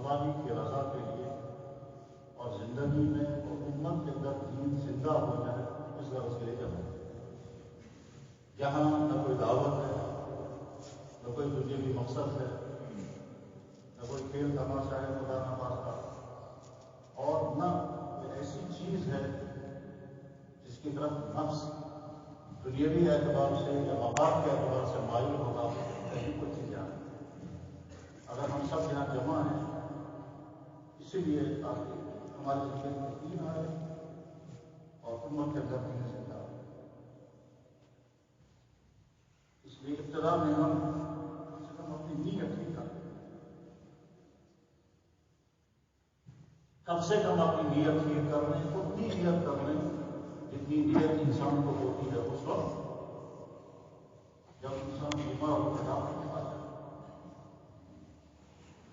اللہ کی رضا کے لیے اور زندگی میں امت کے اندر دین زندہ ہو جائے اس غرض کے لیے جمع ہے۔ یہاں نہ کوئی دعوت ہے، نہ کوئی دنیاوی مقصد ہے، نہ کوئی کھیل تماشا ہے خدا نہ خواستہ، اور نہ کوئی ایسی چیز ہے جس کی طرف نفس دنیاوی اعتبار سے یا مقام کے اعتبار سے مائل ہوگا، کہیں کچھ چیز آئے۔ اگر ہم سب یہاں جمع ہیں اسی لیے تاکہ ہماری زندگی میں دین آئے اور امت کے اندر دین زندہ ہو۔ اس لیے ابتدا میں ہم اپنی نیت ٹھیک کریں، کم سے کم اپنی نیت ٹھیک کر لیں، اتنی نیت کر لیں جتنی نیت انسان کو ہوتی ہے اس وقت جب انسان بیمار ہو کر ڈاکٹر کے پاس جائے۔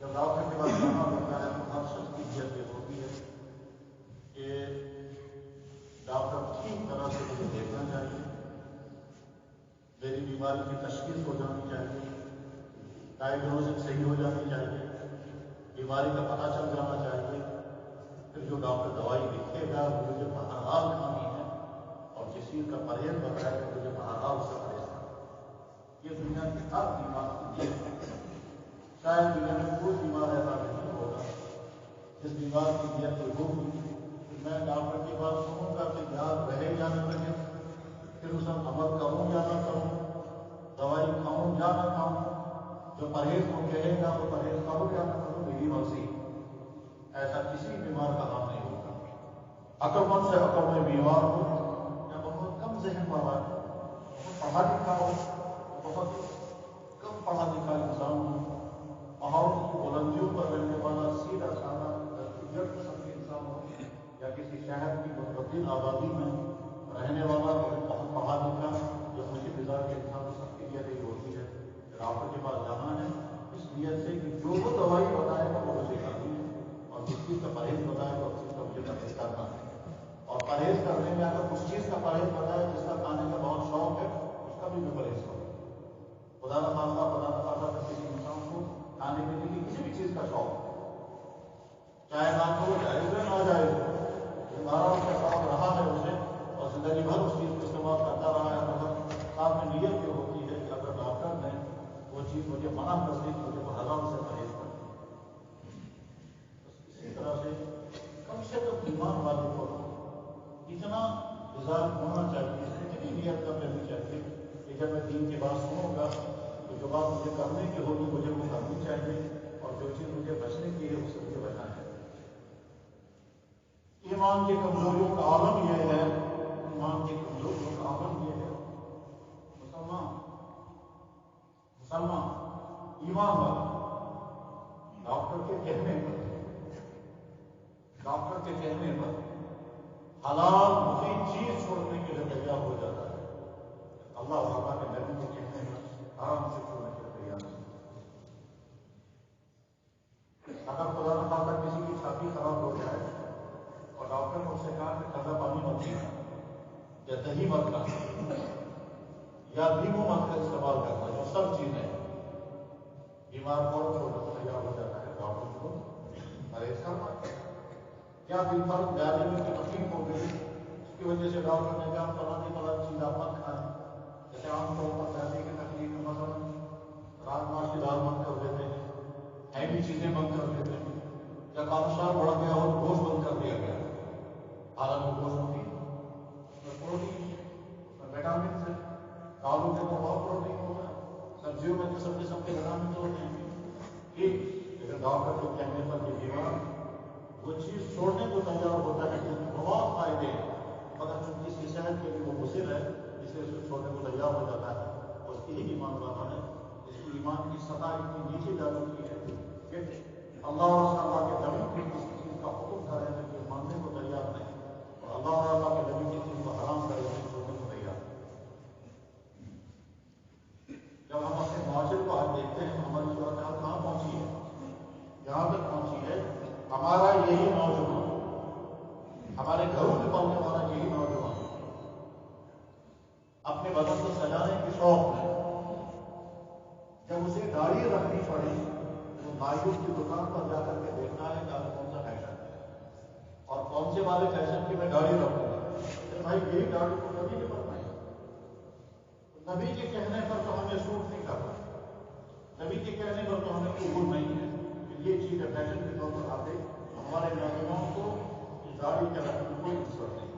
جب ڈاکٹر کے پاس جانا ہوتا ہے تو ہر شخص کی نیت یہ ہوتی ہے کہ ڈاکٹر ٹھیک طرح سے مجھے دیکھنا چاہیے، میری بیماری کی تشخیص ہو جانی چاہیے، ڈائگنوزنگ صحیح ہو جانی چاہیے، بیماری کا پتہ چل جانا چاہیے، پھر جو ڈاکٹر دوائی لکھے گا وہ مجھے بہرحال کھانی ہے، اور جس چیز کا پرہیز بتائے گا مجھے بہرحال اس کا پرہیز کرنا ہے۔ یہ دنیا کے ہر بیمار کی نیت ہے۔ شاید دنیا میں کوئی بیمار ایسا نہیں ہوگا جس بیمار کی نیت کوئی ہوگی کہ میں ڈاکٹر کی بات سنوں گا کہ یاد رہے یا نہ رہے، پھر اس پر عمل کروں یا نہ کروں، دوائی کھاؤں یا نہ کھاؤں، جو پرہیز کو کہے گا وہ پرہیز کروں یا نہ کروں، میری مرضی۔ ایسا کسی بیمار کا حال نہیں ہوگا۔ عقلمند سے عقلمند بیمار ہو یا بہت کم ذہن والا ہے، بہت پڑھا لکھا ہو یا بہت کم پڑھا لکھا انسان ہو، پہاڑوں کی بلندیوں پر رہنے والا سیدھا سادہ درجت قسم کے انسان ہو، یا کسی شہر کی متبدل آبادی میں رہنے والا بہت پڑھا لکھا یا خوشی مزاج کے انسان، سب کی نیت یہی ہوتی ہے کہ ڈاکٹر کے پاس جانا ہے اس نیت سے کہ جو وہ دوائی بتائے گا وہ مجھے کھانی ہے، اور جس چیز کا پرہیز بتائے گا اس چیز کا مجھے پرہیز کرنا ہے۔ اور پرہیز کرنے میں اگر اس چیز کا پرہیز بتائے جس کا کھانے کا بہت شوق ہے اس کا بھی میں پرہیز کروں۔ خدا نہ خاصہ اگر کسی انسان کو کھانے پینے کی کسی بھی چیز کا شوق ہے، چاہے نہ تو وہ جائز ہے ناجائز ہے، لیکن بہرحال اس کا شوق رہا ہے اسے اور زندگی بھر اس چیز کو استعمال کرتا رہا ہے، مگر ساتھ میں نیت یہ ہوتی ہے کہ اگر ڈاکٹر نے وہ چیز مجھے منع کر دی تو مجھے بہرحال سے پرہیز کرنا ہے۔ اسی طرح سے کم ایمان والے کو اتنا مزاج ہونا چاہیے، اتنی نیت کر لینی چاہیے کہ جب میں دین کی بات سنوں گا تو جو بات مجھے کرنے کی ہوگی مجھے وہ کرنی چاہیے، اور جو چیز مجھے بچنے کی ہے اس سے مجھے بچنا ہے۔ ایمان کی کمزوریوں کا عالم یہ ہے، ایمان کی کمزوریوں کا عالم یہ ہے، مسلمان ایمان والا ڈاکٹر کے کہنے پر حلال مفید چیز چھوڑنے کے لیے تیار ہو جاتا ہے، اللہ تعالیٰ کے نبی کے کہنے پر حرام سے چھوڑنے کے لیے تیار ہے۔ اگر خدا نہ خواستہ کسی کی چھاتی خراب ہو جائے اور ڈاکٹر نے اس سے کہا کہ ٹھنڈا پانی مت پینا یا دہی مت کھانا یا لیمو مت کا استعمال کرنا، جو سب چیزیں بیمار فوراً چھوڑنے کو تیار ہو جاتا ہے، ڈاکٹر کو پرہیز کرنا ہے۔ یا دن بھر گاڑی میں کوئی تکلیف ہو گئی اس کی وجہ سے ڈاکٹر نے کہا فلاں چیز آپ مت کھائیں، جیسے عام طور پر گاڑی کی تکلیف میں مثلا راجما کی دال بند کر دیتے ہیں، ہیوی چیزیں بند کر دیتے ہیں، یا کالسٹرول بڑھ گیا ہو گوشت بند کر دیا گیا، حالانکہ گوشت مفید ہے، اس میں پروٹین ہے، اس میں وٹامنس ہے، دالوں کے اندر بہت پروٹین ہوتا ہے، سبزیوں میں قسم قسم کے وٹامنس ہوتے ہیں، ٹھیک، لیکن ڈاکٹر کے کہنے پر یہ بیمار وہ چیز چھوڑنے کو تیار ہوتا ہے جس میں بہت فائدے ہیں، مگر چونکہ اس کی صحت کے لیے وہ مضر ہے اس لیے اس کو چھوڑنے کو تیار ہو جاتا ہے، اور اس کی ہی ایمان والا ہے جس کی ایمان کی سطح اتنی نیچے جا چکی ہے کہ اللہ اور اللہ کے نبی بھی کسی چیز کا حکم کرے تو یہ ماننے کو تیار نہیں، اور اللہ اور اللہ کے نبی کی چیز کو حرام کرے تو چھوڑنے کو تیار نہیں۔ جب ہم اپنے معاشرے کو آج دیکھتے ہیں تو ہماری صورتحال کہاں پہنچی ہے، یہاں تک پہنچی ہے ہمارا یہی نوجوان، ہمارے گھروں میں پلنے والا یہی نوجوان اپنے بدن کو سجانے کے شوق میں جب اسے داڑھی رکھنی پڑی کی دکان پر جا کر کے دیکھنا ہے کہ آپ کون سا فیشن ہے اور کون سے والے فیشن کی میں گاڑی رکھوں گا. بھائی یہی گاڑی تو نبی نے فرمائی. نبی کے کہنے پر تو ہمیں سوٹ نہیں کرتا, نبی کے کہنے پر تو ہمیں قبول نہیں ہے کہ یہ چیز فیشن کے طور پر آتے. ہمارے نوجوانوں کو اس گاڑی کے رکھنے میں کوئی نسبت نہیں.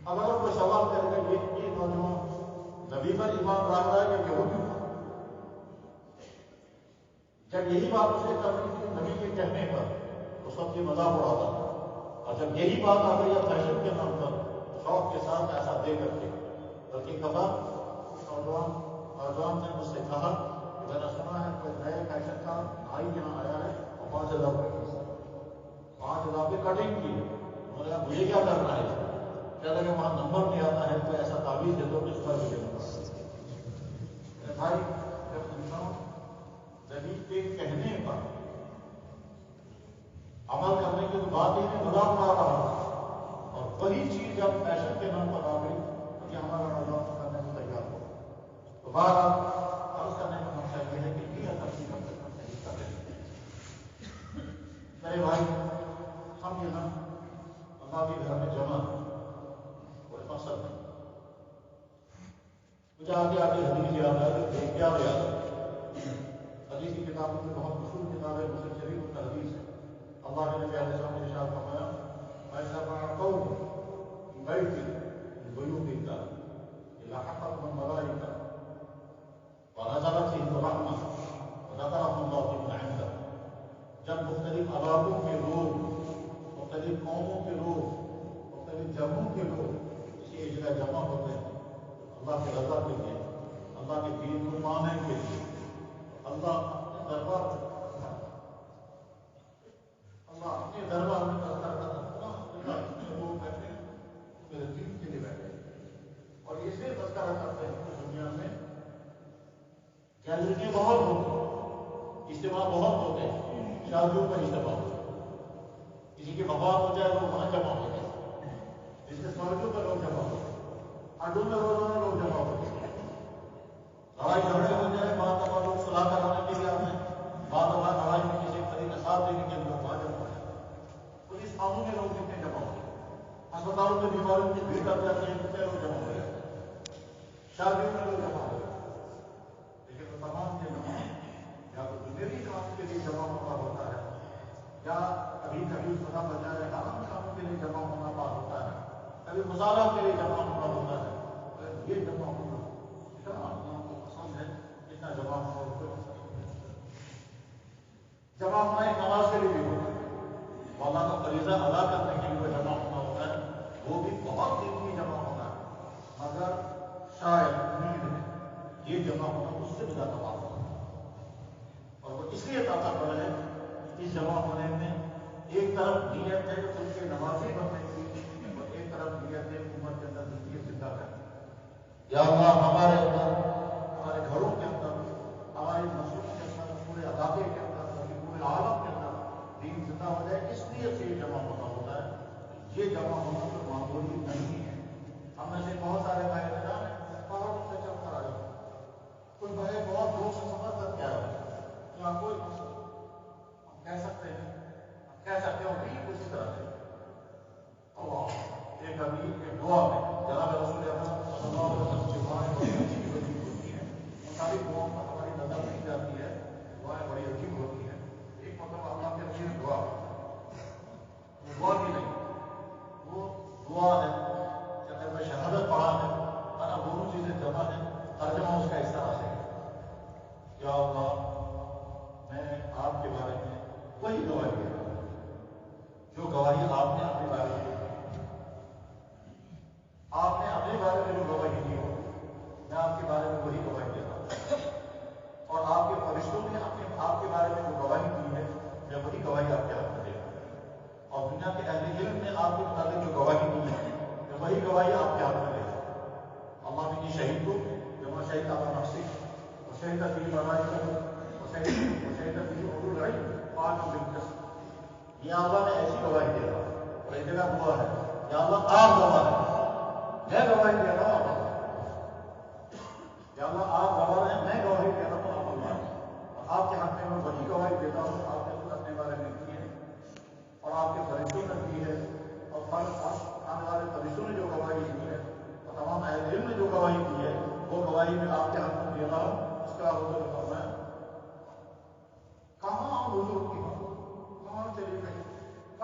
اب اگر کوئی سوال کرے گا یہ نوجوان نبی پر ایمان رکھ رہا ہے کہ یہودی پر, جب یہی بات اسے کرنی تھی نبی کے کہنے پر تو سب کی مذاق اڑاتا تھا, اور جب یہی بات آ گئی ہے فیشن کے نام پر شوق کے ساتھ ایسا دے کر کے, بلکہ کبا نوجوان نے مجھ سے کہا کہ میں نے سنا ہے کوئی نئے فیشن کا بھائی یہاں آیا ہے اور 5,000 روپئے فیس ہے, 5,000 روپئے کٹنگ کی. انہوں نے کہا مجھے کیا کرنا ہے, کیا لگے وہاں نمبر نہیں آتا ہے تو ایسا تعویذ دے دو کہ اس پر بھی دینا پڑا. بھائی جب انسان نبی کے کہنے پر عمل کرنے کی تو بات ہی نہیں, مذاق اڑا رہا تھا, اور وہی چیز جب فیشن کے نام پر آ گئی تو یہ ہمارا نوجوان کرنے کو تیار ہو. تو بار عرض کرنے کا مقصد یہ ہے کہ یہ تفصیل ہم تک نہیں کر رہے. میرے بھائی ہم یہاں اللہ کے گھر میں جمع کوئی مقصد نہیں. مجھے آگے آگے حدیث یاد ہے, کیا یاد ہے حدیث کی کتابوں میں بہت مشہور کتاب ہے, مسلم شریف کا حدیث ہے. اللہ کے نبی علیہ السلام نے ارشاد فرمایا ایسا قوم فی بیت من بیوت اللہ اذا حفتهم الملائکہ ونزلت فیہم الرحمہ وذکرهم اللہ فی من عنده. جب مختلف علاقوں کے لوگ, مختلف قوموں کے لوگ, مختلف جگہوں کے لوگ کسی ایک جگہ جمع ہوتے ہیں اللہ کی رضا کے لیے, اللہ کے دین کو پانے کے لیے, اللہ اپنے دربار میں اللہ اپنے دربار میں تذکرہ کرتا ہے. لوگ بیٹھے ہیں میرے دین کے لیے بیٹھے ہیں, اور اسے تذکرہ کرتے ہیں کہ دنیا میں گیلریاں بہت ہوتی ہیں, اجتماع بہت ہوتے ہیں, شادیوں کا اجتماع ہوتا ہے, کسی کی وفات ہو جائے وہ وہاں جمع ہوتے ہیں, جس کے سڑکوں پر لوگ جمع ہوتے ہیں, اڈوں میں روزانہ لوگ جمع ہوتے ہیں, لڑائی جھگڑے ہو جائے بعض دفعہ لوگ صلاح کرانے کے لیے آتے ہیں, بعض دفعہ لڑائی میں کسی طریقے کا ساتھ دینے کے لیے لوگ وہاں جمع ہوتے ہیں. پولیس تھانوں میں لوگ کتنے جمع ہوتے ہیں, اسپتالوں میں بیماروں کی بھیڑ لگ جاتی ہے, کتنے لوگ جمع ہو جاتے ہیں, شادیوں میں لوگ جمع ہو جاتے ہیں. لیکن وہ تمام یہ جمع یا تو دنیوی کام کے لیے جمع ہونا ہوتا ہے, یا کبھی کبھی خدا بجائے حرام کاموں کے لیے جمع ہونا ہوتا ہے, کبھی مصالحہ کے لیے جمع ہونا ہوتا ہے. یہ جمع ہونا اتنا اللہ کو پسند ہے جتنا جمع ہونا اس کو پسند ہے. جمع ہونا ایک نماز کے لیے بھی ہوتا ہے, اللہ کا فریضہ ادا کرنے کے لیے جمع ہونا ہوتا ہے, وہ بھی بہت دن کی جمع ہونا ہے. مگر شاید امید ہے یہ جمع ہونا اس سے بھی زیادہ بات ہوتا ہے, اور وہ اس لیے طاقتور ہے کہ اس جمع ہونے میں ایک طرف نیت ہے ان کے نمازی بننے کی, اور ایک طرف نیت ہے امت کے اندر زندگی زندہ کرنے. یا اللہ ہمارے اندر, ہمارے گھروں کے اندر, ہماری مسجد کے اندر, پورے علاقے کے اندر, بلکہ پورے عالم کے اندر دین زندہ ہو جائے, اس لیے سے یہ جمع ہونا ہوتا ہے. یہ جمع ہونا تو معمولی نہیں ہے. ہم میں سے بہت سارے بھائی بہن پہاڑوں سے چل کر آئے, کوئی بھائی بہت دور سے سفر کر کے آئے, یا کوئی ہم کہہ سکتے ہیں, ہم کہہ سکتے ہو بھی اسی طرح سے اللہ ایک ابھی ایک دعا میں جناب رسول اکرم صلی اللہ علیہ وسلم کی دعائیں بڑی عجیب عجیب ہوتی ہیں, ان ساری دعاؤں پر ہماری نظر نہیں جاتی ہے, دعائیں بڑی عجیب ہوتی ہیں. ایک مطلب اللہ کے نبی نے دعا وہ دعا بھی نہیں, وہ دعا ہے کہ اگر میں شہادت پڑھا ہے اور اب دونوں چیزیں جمع ہیں, ترجمہ اس کا اس طرح سے ہے یا اللہ میں آپ کے بارے میں وہی گواہی دے رہا ہوں جو گواہی آپ نے اپنے بارے میں دی. آپ نے اپنے بارے میں جو گواہی دی ہو, میں آپ کے بارے میں وہی گواہی دے رہا ہوں, اور آپ کے فرشتوں نے آپ کے بارے میں جو گواہی دی ہے میں وہی گواہی آپ کے حق میں دے رہا ہوں, اور دنیا کے اہل علم نے آپ کے متعلق جو گواہی دی ہے میں وہی گواہی آپ کے حق میں دے رہا ہوں. اللہ بھی شہید کو جمع شہید آپ نفسی اور شہید بھی بڑھائی کرو اور شہید بھی اردو لڑائی پانچ و دلچسپ, یہ اللہ نے ایسی گواہی دے رہا ہے. اور ایک جگہ دعا ہے یا اللہ آپ گواہ ہیں, میں گواہی دے رہا ہوں, یا اللہ آپ گواہ ہیں, میں گواہی دے رہا ہوں, آپ اللہ اور آپ کے حق میں میں وہی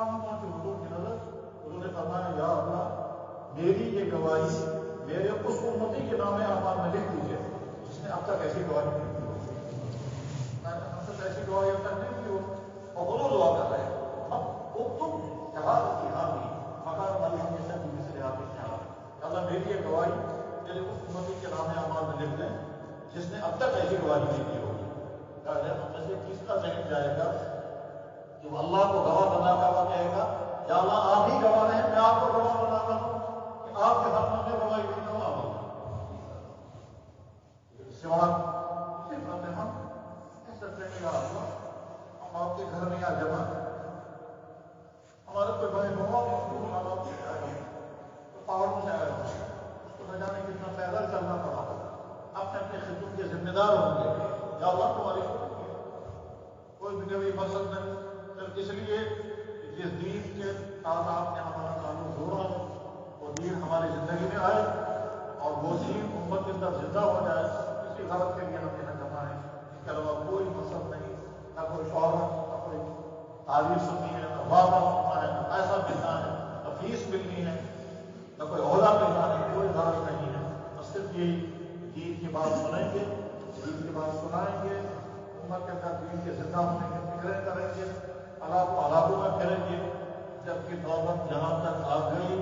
کہاں پہنچے حضور کی نظر؟ حضور نے فرمایا یا اللہ میری یہ گواہی میرے اس امتی کے نام اعمال میں لکھ دیجیے جس نے اب تک ایسی گواہی نہیں کی ہو. ہم سے ایسی گواہی اب تک نہیں کی ہو. اور وہ دعا کر رہے ہیں اب وہ تم جہاز کی حامی مکان والی ہمیشہ کی مثل آپ کے خیال اللہ میری یہ گواہی میرے اس امتی کے نام اعمال میں لکھ دیں جس نے اب تک ایسی گواہی نہیں کی ہوگی. جیسے تیسرا ذہن جائے گا کہ وہ اللہ کو گواہ بنا کر وہ کہے گا یا اللہ آپ ہی گواہ ہیں میں آپ کو گواہ بنا رہا ہوں کہ آپ کے حق میں گواہی نہیں گواہ ہوں. سوال اسی طرح سے ہم ایسا کہیں گا اللہ ہم آپ کے گھر میں یا جمع ہمارے کوئی بھائی بہت مشکور حالات سے آئے ہوں تو پہاڑوں سے آئے ہوں اس کو نہ جانے کتنا پیدل چلنا پڑا ہو اپنے اپنے خدمت کے ذمہ دار ہوں گے یا اللہ تمہاری کوئی بھی کبھی مقصد نہیں صرف اس لیے کہ دین کے ساتھ آپ نے ہمارا تعلق جوڑا ہے وہ دین ہماری زندگی میں آئے اور وہ دین امت کے اندر زندہ ہو جائے اسی غرض کے لیے ہم یہاں جمع ہے. اس کے علاوہ کوئی مقصد نہیں نہ کوئی شہرت نہ کوئی تعریف سننی ہے نہ وعدہ سننا ہے نہ پیسہ ملنا ہے نہ فیس ملنی ہے نہ کوئی عہدہ ملنا ہے کوئی غرض نہیں ہے. بس صرف یہی دین کی بات سنیں گے دین کی بات سنائیں گے امت کے اندر دین کے زندہ ہونے کی فکریں کریں گے اللہ کو علاقوں میں پھیریں گے جبکہ نوبت جہاں تک آ گئی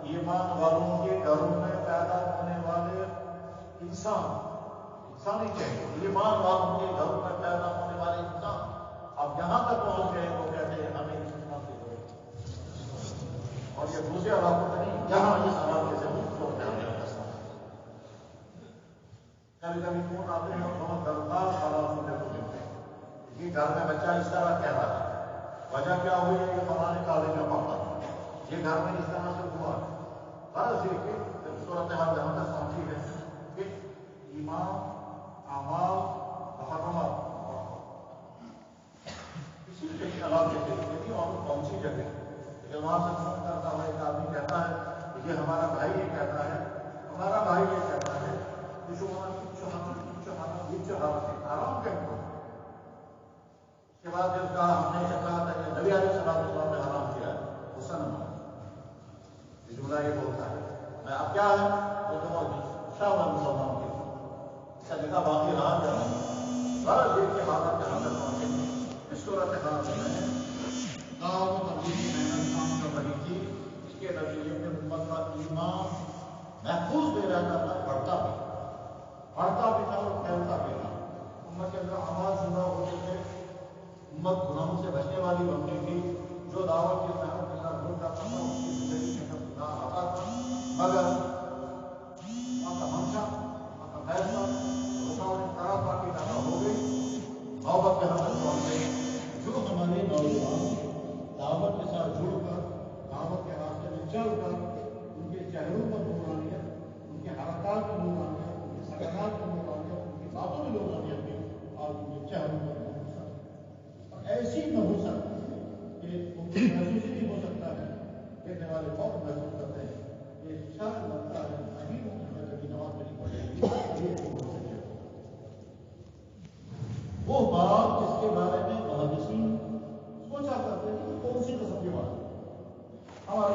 ایمان والوں کے گھروں میں پیدا ہونے والے انسانی چاہیے ایمان والوں کے گھروں میں پیدا ہونے والے انسان اب یہاں تک پہنچ گئے وہ کہتے ہیں ہمیں اس انسان کی ضرورت اور یہ دوسرے علاقوں میں نہیں یہاں اس علاقے سے کبھی کبھی فون آتے ہیں اور بہت درخواست حالات ہوتے تو ملتے ہیں کہ گھر میں بچہ اس طرح کہہ رہا ہے وجہ کیا ہوئی ہے کہ فلانے کالج میں پڑھتا یہ گھر میں اس طرح سے ہوا غرض یہ کہ صورت حال جہاں تک پہنچی ہے کہ ایمان اعمال محرمات کسی کسی علاقے سے کسی اور پہنچی جگہ کہ وہاں سے فون کرتا ہوا ایک آدمی کہتا ہے کہ یہ ہمارا بھائی یہ کہتا ہے ہمارا بھائی یہ کہتا ہے آرام کریں گے. اس کے بعد جب کہا ہم نے کہا تھا کہ نبی علیہ السلام نے حرام کیا ہے غصہ نہ مانا یہ جملہ یہ بولتا ہے میں اب کیا ہے وہ تو شاہ مسلمان کی اس کا لکھا باقی رہا جانا غرض یہ کہ حالات جہاں تک پہنچے اس صورت حال میں کام تبدیلی محنت کام کر رہی تھی اس کے نتیجے میں امت کا ایمان محفوظ بھی رہتا تھا بڑھتا بھی تھا اور پھیلتا بھی تھا. امت کے اندر آواز زندہ ہوتے تھے امت گناہوں سے بچنے والی بنتی تھی جو دعوت کی محنت کے ساتھ جڑ جاتا تھا اس کی زندگی میں سدھار آتا تھا مگر وہاں کا منشا وہاں کا فیصلہ رکاوٹ خراب باقی پیدا ہو گئی نوبت کے حد تک پہنچ گئی. جو ہمارے نوجوان دعوت کے ساتھ جڑ کر دعوت کے راستے میں چل کر ان کے چہروں پر نورانیت ان کے حرکات میں نورانیت ان کے سکنات میں نورانیت ان کی باتوں میں نورانیت تھی اور ان کے چہروں پر ایسی نہ ہو سکتی کہ ان کو محسوس نہیں ہو سکتا ہے کہنے والے بہت محسوس کرتے ہیں کہ شاید لگتا ہے نہیں ہوں میں کبھی نماز نہیں پڑھے گی وہ بات جس کے بارے میں محدثین سوچا کرتے ہیں کہ کون سی قسم کی بات ہمارے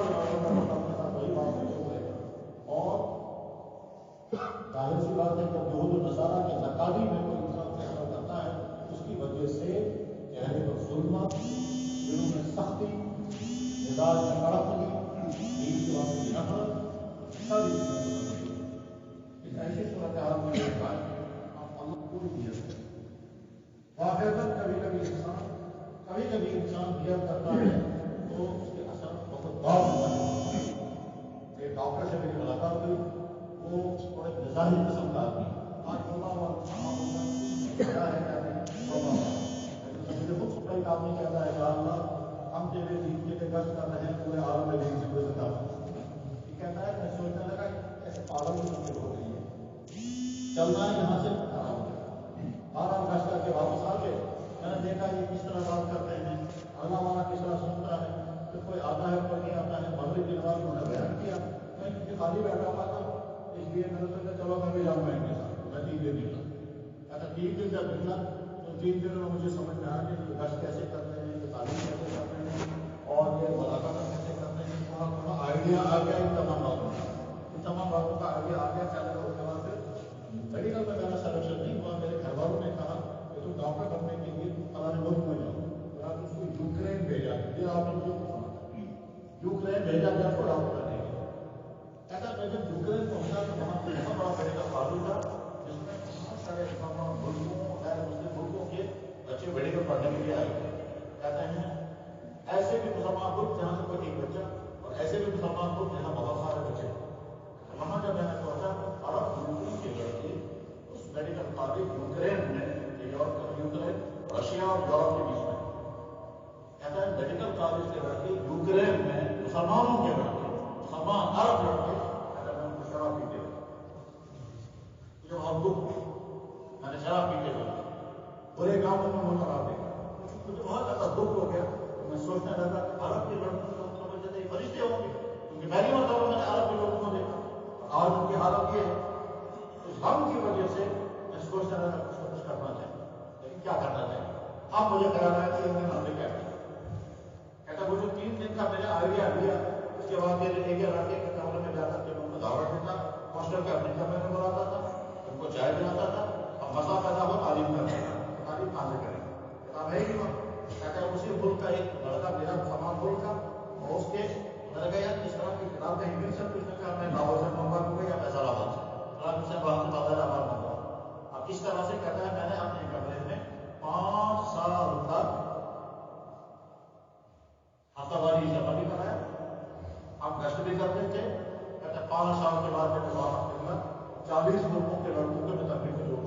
وہی بات نہیں ہو رہے گا اور ظاہر سی بات ہے کہ یہود و نصارہ کے نقادی میں کوئی انسان فیصلہ کرتا ہے اس کی وجہ سے چہرے پر ظلمت دلوں میں سختی مزاج میں کڑکلی دین کے واسطے نفرت سب اس ایسی صورتحال میں اللہ کوئی نیت ہے واقعات کبھی کبھی انسان نیت کرتا ہے تو اس کے اثر بہت بڑا ہوتا ہے. ایک ڈاکٹر سے میری ملاقات ہوئی وہ تھوڑے مزاحی قسم کا آدمی آج بولا ہوا کیا ہے کیا نہیں مجھے خود صبح ایک آدمی کہتا ہے کہ اللہ ہم تیرے دین کے لیے گشت کر رہے ہیں پورے عالم میں دین سے کوئی زندہ ہو یہ کہتا ہے میں سوچنے لگا ایسے پاگل کی سمجھ ہو رہی ہے چلنا ہے یہاں سے آرام گشت کر کے واپس آ کے میں نے دیکھا یہ کس طرح بات کرتے ہیں اللہ والا کس طرح سنتا ہے پھر کوئی آتا ہے کوئی نہیں آتا ہے مغرب کی نماز انہوں نے بیان کیا میں کیونکہ خالی بیٹھا ہوا تھا اس لیے میں نے سوچا چلو میں بھی جاؤں گا ان کے ساتھ میں 3 دن نکلا اچھا 3 دن جب نکلا تو 3 دنوں میں مجھے سمجھ میں آیا کہ یہ گشت کیسے کرتے ہیں، یہ تعلیم کیسے کرتے ہیں اور یہ ملاقات کیسے کرتے ہیں، تھوڑا تھوڑا آئیڈیا آ گیا ان تمام باتوں کا، ان تمام باتوں کا آئیڈیا آ گیا. چلے گا اس کے بعد پھر میڈیکل میں میرا سلیکشن نہیں ہوا. میرے گھر والوں نے کہا کہ تم ڈاکٹر بننے کے لیے فلاں ملک میں جاؤ. پھر آپ اس کو یوکرین بھیجا. یہ آپ نے مجھے سنا یوکرین بھیجا گیا اس کو ڈاکٹر بننے کے لیے. کہتا میں جب یوکرین پہنچا تو وہاں پہ بہت بڑا میڈیکل کالج تھا جس میں بہت سارے تمام ملکوں غیر مسلم ملکوں کے بچے میڈیکل پڑھنے کے لیے آئے تھے. کہتے ہیں ایسے بھی مسلمان ملک جہاں سے کوئی ایک بچہ اور ایسے بھی مسلمان ملک جہاں بہت سارے بچے. وہاں جب میں نے پہنچا تو عرب ملکوں کے لڑکے اس میڈیکل کالج یوکرین میں یوکرین رشیا اور یورپ کے بیچ میں کہتا ہے میڈیکل کالج کے لڑکے یوکرین میں مسلمانوں کے لڑکے مسلمان عرب لڑکے کہتا ہے میں ان کو شراب پیتے ہوئے مجھے بہت دکھ ہوا. میں نے شراب پیتے ہوئے برے کاموں میں وہ قرار دے گا. مجھے بہت زیادہ دکھ ہو گیا. میں سوچنے لگا کہ عرب کے لڑکوں کو سمجھتے تھے فرشتے ہوں گے کیونکہ پہلی مرتبہ میں نے عرب کے لوگوں کو دیکھا. آج ان کی حالت یہ ہے. اس غم کی وجہ سے میں سوچنے لگا کچھ نہ کچھ کرنا چاہیے. لیکن کیا کرنا چاہیے؟ اب مجھے خیال آیا کہ انہیں ہم نے کیا کیا. کہتا وہ جو 3 دن کا میں نے آئیڈیا لیا اس کے بعد میرے ایک لڑکے کے کمرے میں جا کر کے ان کو دعوت دیتا ہاسٹل کے اپنے کمرے میں بلاتا تھا ان کو چائے پلاتا تھا. اب مسئلہ پیدا ہو تعلیم کرنے کا. تعلیم کہاں سے کریں گے؟ کتاب ہے ہی نہیں. کہتا ہے اسی ملک کا ایک لڑکا میرا مسلمان ملک کا اور اس کے میں گیا اس طرح کی کتاب کہیں مل سکتی. اس نے کہا میں لاہور سے منگوا دوں گا یا فیصل آباد سے وہاں سے بادل آباد منگوا. اب اس طرح سے کہتا ہے میں نے اپنے کمرے میں 5 سال تک ہفتہ واری جمع بھی کرایا. ہم گشت بھی کرتے تھے. کہتے ہیں 5 سال کے بعد جب واپس نکلا 40 ملکوں کے لڑکوں کے میں تبلیغ میں جوڑ.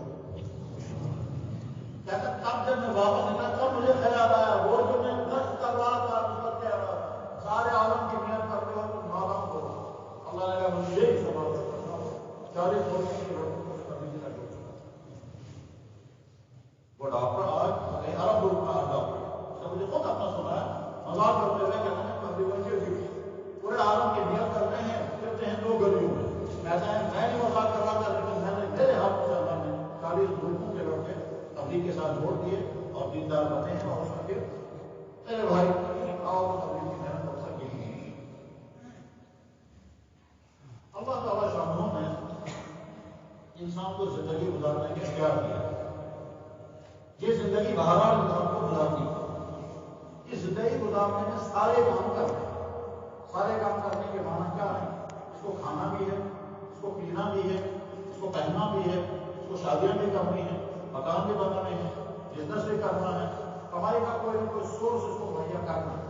کہتا تب جب میں واپس نکلا تب مجھے خیال آیا وہ جو میں گشت کر رہا تھا نسبت کہہ رہا تھا سارے عالم کی محنت کر رہے ہو تم نادام ہو. اللہ نے کہا مجھے یہی سوال کرنا ہو 40 ملکوں کے لڑکوں کو میں تبلیغ میں جوڑ. وہ ڈاکٹر آج عرب ملک میں آج ڈاکٹر اس نے مجھے خود اپنا سنا ہے. مزاق کرتے ہوئے کہتے ہیں تقریباً پورے عالم کی نیت کرتے ہیں پھرتے ہیں 2 گلیوں میں. کہتے ہیں میں نہیں مزاق کر رہا تھا لیکن میں نے میرے ہاتھ سے اللہ نے 40 ملکوں کے لڑکے تبلیغ کے ساتھ جوڑ دیے اور دیندار بنے ہیں. اور اس میں پھر میرے بھائی آؤ تبلیغ کی محنت کر سکے. اللہ تعالیٰ شاموں نے انسان کو زندگی گزارنے کے اختیار دیا. یہ زندگی بہرحال انسان کو گزارتی ہے. اس زندگی گزارنے میں سارے کام کرنے ہیں. سارے کام کرنے کے معنی کیا ہے؟ اس کو کھانا بھی ہے اس کو پینا بھی ہے اس کو پہننا بھی ہے اس کو شادیاں بھی کرنی ہیں مکان بھی بنانے ہیں بزنس بھی کرنا ہے کمائی کا کوئی نہ کوئی سورس اس کو مہیا کرنا ہے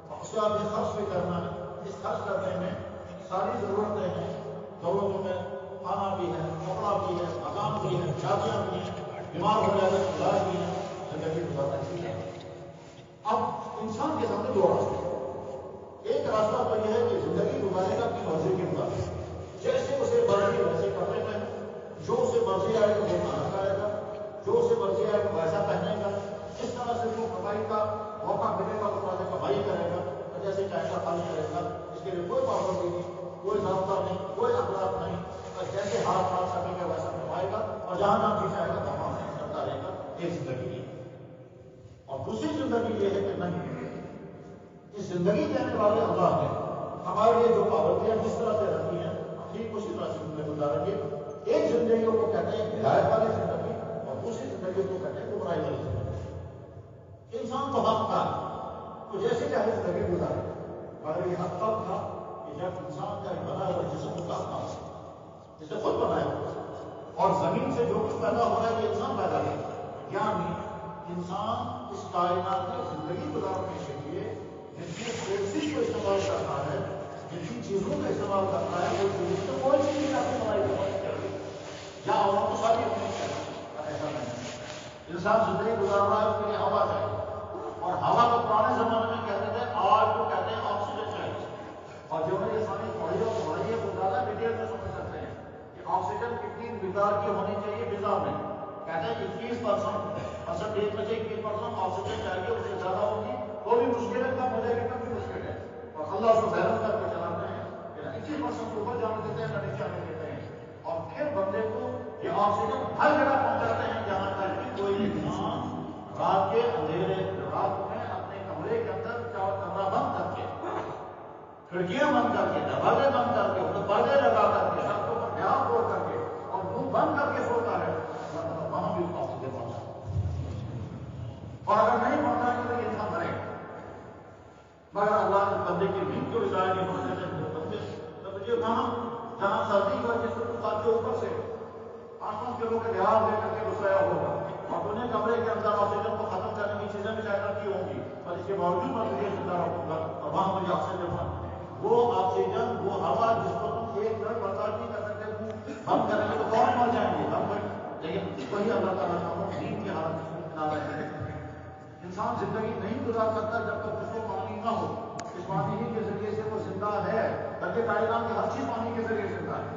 اور اس کے بعد یہ خرچ بھی کرنا ہے. اس خرچ کرنے میں ساری ضرورتیں ہیں. ضرورتوں میں کھانا بھی ہے کپڑا بھی ہے مکان بھی ہے شادیاں بھی ہیں بیمار ہو جائے تو علاج بھی ہے. زندگی گزارنا چاہیے. اب انسان کے سامنے 2 راستے ہیں. ایک راستہ تو یہ ہے کہ زندگی گزارے گا اپنی مرضی کے مطابق جیسے اسے مرضی ویسے کپڑے پہنے جو اسے مرضی آئے گا وہ کھانا کھائے گا جو اسے مرضی آئے گا ویسا پہنے گا. اس طرح سے وہ کمائی کا موقع ملے گا تو سے کمائی کرے گا اور جیسے چاہے گا خرچ کرے گا. اس کے لیے کوئی پابندی نہیں کوئی ضابطہ نہیں کوئی اخلاق نہیں. اور جیسے ہاتھ مار سکے گا ویسا کمائے گا اور جہاں جہاں بھی جائے گا وہاں چلتا رہے گا. ایک زندگی ہے. اور دوسری زندگی یہ ہے کہ نہیں اس زندگی دینے والے اللہ نے ہمارے لیے جو پابندیاں جس طرح سے رکھی ہیں ہم ٹھیک اسی طرح سے زندگی گزاریں گے. ایک زندگیوں کو کہتے ہیں ہدایت والی زندگی اور دوسری زندگیوں کو کہتے ہیں گمراہی والی زندگی. انسان تو حق تھا تو جیسے چاہے زندگی گزارے مگر یہ حق تب تھا کہ جب انسان کا بنا ہوا جسم کا تھا اسے خود بنایا اور زمین سے جو کچھ پیدا ہو رہا ہے یہ انسان پیدا ہے. یعنی انسان اس کائنات میں زندگی گزارنے کے لیے جتنی سورسز کو استعمال کرتا ہے جتنی چیزوں کا استعمال کرتا ہے وہ چیزوں سے کوئی چیز نہیں آپ کو بنائی کرتی یا عورتوں کو شادی نہیں کرتی. ایسا نہیں. انسان زندگی گزار رہا ہے اس کے لیے ہوا چاہیے اور ہوا کو پرانے زمانے میں کہتے تھے آج کو کہتے ہیں آکسیجن چاہیے. اور جو یہ ساری پڑھی اور پڑھائی ہے وہ زیادہ ڈیٹیل سے سمجھ سکتے ہیں کہ آکسیجن کتنی مقدار کی ہونی چاہیے غذا میں. کہتے ہیں 21% ایک میں سے 21% آکسیجن چاہیے اس سے زیادہ ہوگی تو بھی مشکل ہے کم ہو جائے گی تب بھی مشکل ہے. اور اللہ اس کو بیلنس کر کے چلاتے ہیں 21% اوپر جانے دیتے ہیں نہ نیچے آنے دیتے ہیں اور پھر بندے کو یہ آکسیجن ہر جگہ پہنچاتے ہیں جہاں تک کہ کوئی انسان کھڑکیاں بند کر کے، دروازے بند کر کے، پردے لگا کر کے، سڑکوں پر لحاظ توڑ کر کے اور منہ بند کر کے سوتا ہے، وہاں بھی آکسیجن پہنچا. اور اگر نہیں پہنچا تو یہ انسان مرے گا. مگر اللہ کے بندے کی نیند کو اشارہ نہیں پہنچے تھے بندے تو مجھے وہاں جہاں سردی کی وجہ سے ساتھ کے اوپر سے 800 کلو کا لحاظ لے کر کے گھسایا ہوگا اور انہیں کمرے کے اندر آکسیجن کو ختم کرنے کی چیزیں بھی شاید رکھی ہوں گی اور اس کے باوجود میں تجھے زندہ رکھوں گا اور وہاں مجھے آکسیجن بند. وہ آکسیجن، وہ ہوا جس کو تم ایک منٹ برداشت نہیں کر سکتے، بند کریں گے تو کون مر جائیں گے ہم. لیکن وہی اللہ تعالیٰ کا دین کی حالت بنا رہے ہیں. انسان زندگی نہیں گزار سکتا جب تک اس کو پانی نہ ہو. اس پانی ہی کے ذریعے سے وہ زندہ ہے، بلکہ کائنات کی ہر چیز پانی کے ذریعے زندہ ہے.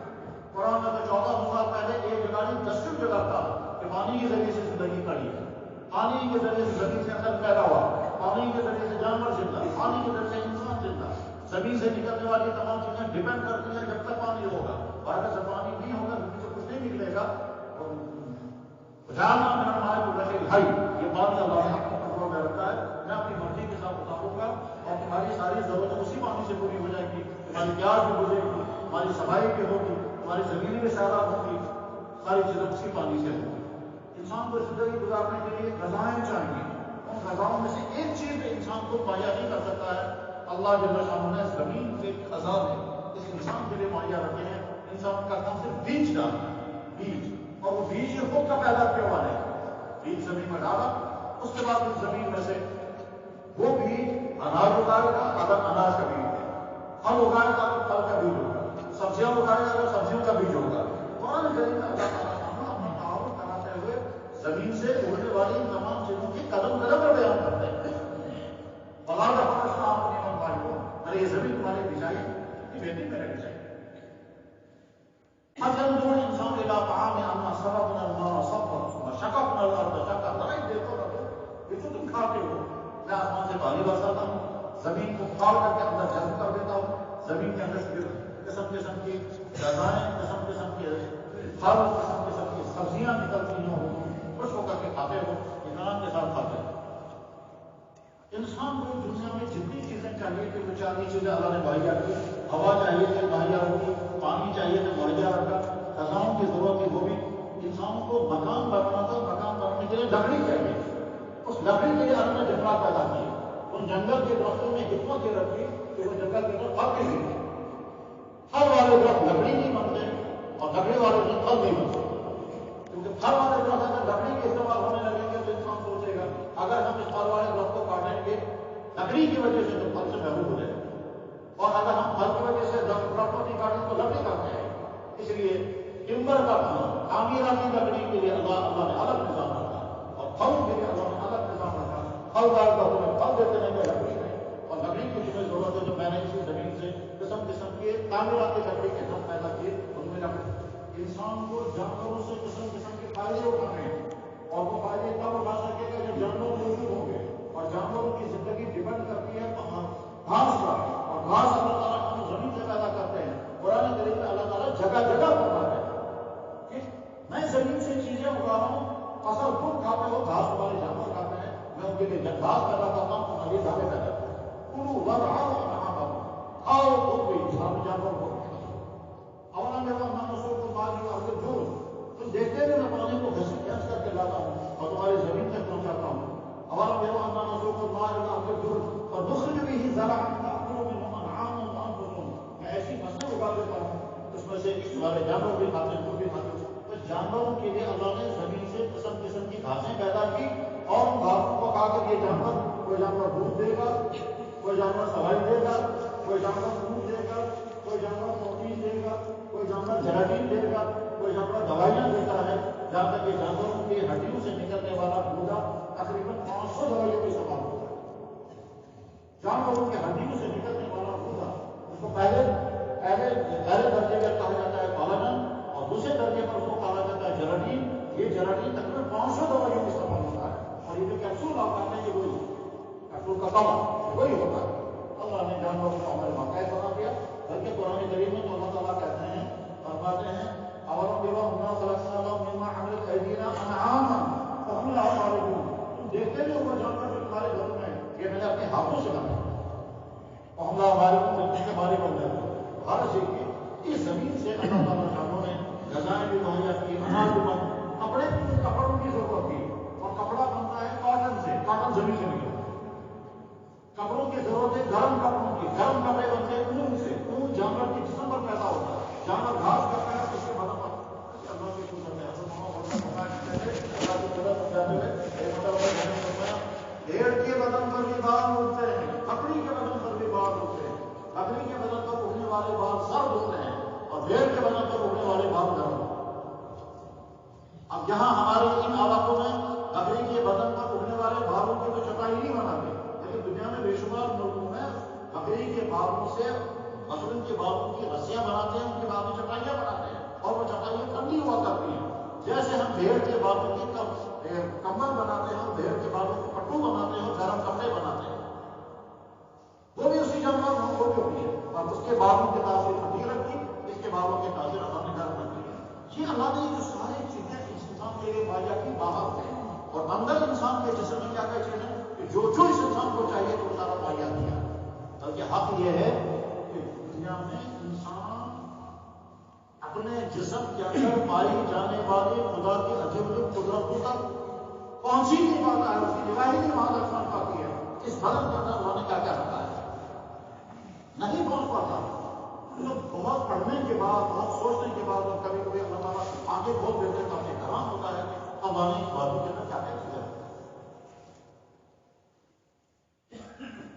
قرآن میں تو 1400 سال پہلے ایک جگہ نہیں 10 جگہ تھا کہ پانی کے ذریعے سے زندگی کھڑی ہے، پانی کے ذریعے سے زمین سے اندر پیدا ہوا، پانی کے ذریعے سے جانور زندہ، پانی کے ذریعے سے انسان زندہ. زمین سے نکلنے والی تمام چیزیں ڈیپینڈ کرتی ہیں جب تک پانی ہوگا، اور اگر سے پانی نہیں ہوگا زمین سے کچھ نہیں نکلے گا. جانا میرا مال کو رکھے بھائی، یہ پانی اللہ نے اپنے کنٹرول میں رکھا ہے، میں اپنی مرضی کے ساتھ اتاروں گا اور تمہاری ساری ضرورتیں اسی پانی سے پوری ہو جائیں گی. تمہاری پیاس بھی گزرے گی، تمہاری صفائی بھی ہوگی، تمہاری زمین بھی سیراب ہوگی، ساری چیزیں اسی پانی سے ہوگی. انسان کو زندگی گزارنے کے لیے غذائیں چاہیے. ان غذاؤں میں سے ایک چیز انسان کو مہیا نہیں کر سکتا ہے. اللہ جل شانہ نے زمین کے خزانے اس انسان کے لیے مہیا رکھے ہیں. انسان کا کام سے بیج ڈالنا، بیج، اور وہ بیج یہ خود کا پیدا کیا ہوا ہے. بیج زمین میں ڈالا، اس کے بعد اس زمین میں سے وہ بیج اناج اگائے گا اگر اناج کا بیج ہے، پھل اگائے گا اگر پھل کا بیج ہوگا، سبزیاں اگائے گا اگر سبزیوں کا بیج ہوگا. قرآن کریم میں اللہ تعالیٰ اپنا تعارف کراتے ہوئے زمین سے اڑنے والی ان تمام چیزوں کی قدم قدم پر بیان کرتے ہیں. بغیر اپنا آپ اپنے من بھائی کو، ارے یہ زمین تمہاری بچائی، یہ بیٹی میں نے بچائی. فَلْيَنْظُرِ الْإِنسَانُ إِلَىٰ طَعَامِهِ أَنَّا صَبَبْنَا الْمَاءَ صَبًّا ثُمَّ شَقَقْنَا الْأَرْضَ شَقًّا. ذرا دیکھو نہ، یہ جو تم کھاتے ہو، میں آسمان سے پانی برساتا ہوں، زمین کو پھاڑ کر کے اندر جذب کر دیتا ہوں، زمین کے اندر سے قسم قسم کی غذائیں، قسم قسم کے پھل، قسم قسم کی سبزیاں نکلتی ہیں، خوش ہو کر کے کھاتے ہو، اطمینان کے ساتھ کھاتے ہو. انسان کو دنیا میں جتنی چیزیں چاہیے کہ وہ چاندی چیزیں اللہ نے مہیا کی، ہوا چاہیے تو مہیا رکھی، پانی چاہیے تو مہیا رکھا، غذاؤں کی ضرورت ہے وہ بھی. انسان کو مکان بنانا تھا، مکان بنانے کے لیے لکڑی چاہیے. اس لکڑی کے لیے اللہ نے جنگلات پیدا کیے. ان جنگل کے درختوں میں حکمت یہ رکھی کہ وہ جنگل کے اندر پھل نہیں ملتے. پھل والے درخت لکڑی نہیں بنتے اور لکڑی والے درخت پھل نہیں بنتے. کیونکہ پھل والے درخت اگر لکڑی کے استعمال ہونے لگیں گے تو انسان سوچے گا اگر ہم اس پھل والے درخت کو کاٹیں گے لکڑی کی وجہ سے تو پھل سے محروم ہو جائے گا، اور اگر ہم پھل کی وجہ سے درختوں نہیں کاٹیں تو لکڑی کاٹ جائے گا. اس لیے ٹمبر کا تعمیراتی لکڑی کے لیے اللہ نے الگ نظام رکھا اور پھل کے لیے اللہ نے الگ نظام رکھا. پھل دار کا تمہیں پھل دیتے رہیں گے لکڑی میں، اور لکڑی کی تمہیں ضرورت ہے تو میں نے اسی زمین سے قسم قسم کے تعمیراتی لکڑی کے نام پیدا کیے، ان میں لکڑی. انسان کو جانوروں سے قسم قسم کے فائدے اٹھانے ہیں، اور وہ فائدے تب اٹھا سکے گا جب جانور موجود ہوں گے. اور جانوروں کی زندگی ڈپینڈ کرتی ہے گھاس پر، اور گھاس اللہ تعالیٰ ہم زمین سے پیدا کرتے ہیں. قرآن کریم میں اللہ تعالیٰ جگہ جگہ فرماتا ہے کہ میں زمین سے چیزیں اگا رہا ہوں، فصل تم کھاتے ہو، گھاس تمہارے جانور کھاتے ہیں، میں ان کے لیے گھاس پیدا کرتا ہوں، تمہارے لیے دانے پیدا کرتا ہوں. کلوا وارعوا انعامکم، کھاؤ خود بھی، سارے جانور کو. اولم یروا انا نسوق الماء الى الارض الجرز، تم دیکھتے ہیں میں پانی کو گھس کر کے لاتا ہوں اور تمہاری زمین تک پہنچاتا ہوں. اولم یروا انا نسوق الماء الى الارض الجرز فنخرج به زرعا تاكل منه انعامهم وانفسهم، میں ایسی فصلیں اگا دیتا ہوں اس میں سے تمہارے جانور بھی کھاتے ہیں، تم بھی کھاتے ہو. تو جانوروں کے لیے اللہ نے زمین سے قسم قسم کی گھاسیں پیدا کی، اور ان گھاسوں کو کھا کر یہ جانور، کوئی جانور دودھ دے گا، کوئی جانور سوائی دے گا، کوئی جانور دودھ دے گا، کوئی جانور پروٹین دے گا، کوئی جانور جراثیم دے گا، کوئی جانور دوائیاں دیتا ہے. جہاں تک کہ جانوروں کی ہڈیوں سے نکلنے والا گودا تقریباً 500 دوائیوں کا استعمال ہوتا ہے. جانوروں کی ہڈیوں سے نکلنے والا گودا، اس کو پہلے درجے میں کہا جاتا ہے کولاجن، اور دوسرے درجے پر اس کو کہا جاتا ہے جراثیم. یہ جراثیم تقریباً 500 دوائیوں کا استعمال ہوتا ہے. اور یہ جو کیپسول آپ کھاتے ہیں یہ وہی کیپسول کا کور وہی ہوتا ہے. اللہ نے جانوروں کو ہمارے باقاعدہ بنا دیا. بلکہ قرآن کریم میں تو اللہ تعالیٰ کہتے ہیں، فرماتے ہیں اولم یروا انا خلقناهم مما عملت ایدینا انعاما فهم لها خالدون، تم دیکھتے نہیں ہو وہ جانور جو تمہارے گھروں میں یہ میں نے اپنے ہاتھوں سے بنایا. اور ہم ہماری زندگی کے بارے بن جاتے ہیں. ہر چیز کی اس زمین سے اللہ تعالیٰ شانوں نے غذائیں بھی مہیا کی، اناج بھی بن، کپڑوں کی ضرورت تھی. اور کپڑا بنتا ہے کاٹن سے، کاٹن زمین سے نکلتا ہے. کپڑوں کی ضرورت ہے گرم کپڑوں کی، گرم کپڑے بنتے ہیں اون سے. اون جانور کے جسم پر پیدا ہوتا ہے. جانور گھاس کرتا ہے اس کے بدن پر اللہ کے شکر ہے بھیڑ کے بدن پر بھی بال اٹھتے ہیں، بکری کے بدن پر بھی بال اٹھتے ہیں. بکری کے بدن پر اٹھنے والے بال سرد ہوتے ہیں اور بھیڑ کے بدن پر اٹھنے والے بال گرم ہوتے ہیں. اب یہاں ہمارے ان علاقوں میں بکری کے بدن پر اٹھنے والے بالوں کی تو چٹائی نہیں بناتے، لیکن دنیا میں بے شمار ملکوں میں بکری کے بالوں سے بکری کے بالوں کی رسیاں بناتے ہیں، ان کے بعد میں چٹائیاں بناتے ہیں اور وہ چٹائیاں ٹھنڈی ہوا کرتی ہیں. جیسے ہم بھیڑ کے بالوں کی کمبل بناتے ہیں، ہم بھیڑ کے بالوں کے پٹو بناتے ہیں اور گرم کپڑے بناتے ہیں. وہ بھی اسی جانور ہم کو بھی ہوتی ہے اور اس کے بالوں کے تاثیر ٹھنڈی رکھتی، اس کے بالوں کے تاثیر اللہ نے گرم رکھتی ہے. یہ اللہ نے جو ساری چیزیں انسان کے لیے مہیا کی باہر سے اور اندر انسان کے جسم میں کیا کیا چیزیں کہ جو اس انسان کو چاہیے تو سارا مہیا کیا. بلکہ حق یہ ہے کہ دنیا میں انسان اپنے جسم کے اندر پائی جانے والی خدا کی عجیب قدرتوں تک پہنچ ہی نہیں پاتا ہے، اس کی نگاہ ہی نہیں وہاں تک پہنچ پاتی ہے. اس بدن کے اندر اللہ نے کیا کیا رکھا ہے نہیں پہنچ پاتا. بہت پڑھنے کے بعد، بہت سوچنے کے بعد اور کبھی کبھی اللہ تعالیٰ آگے بہت دیتے ہیں تو آپ حیران ہوتا ہے کہ اللہ نے اس باتوں کے اندر کیا کیا چیزیں رکھی.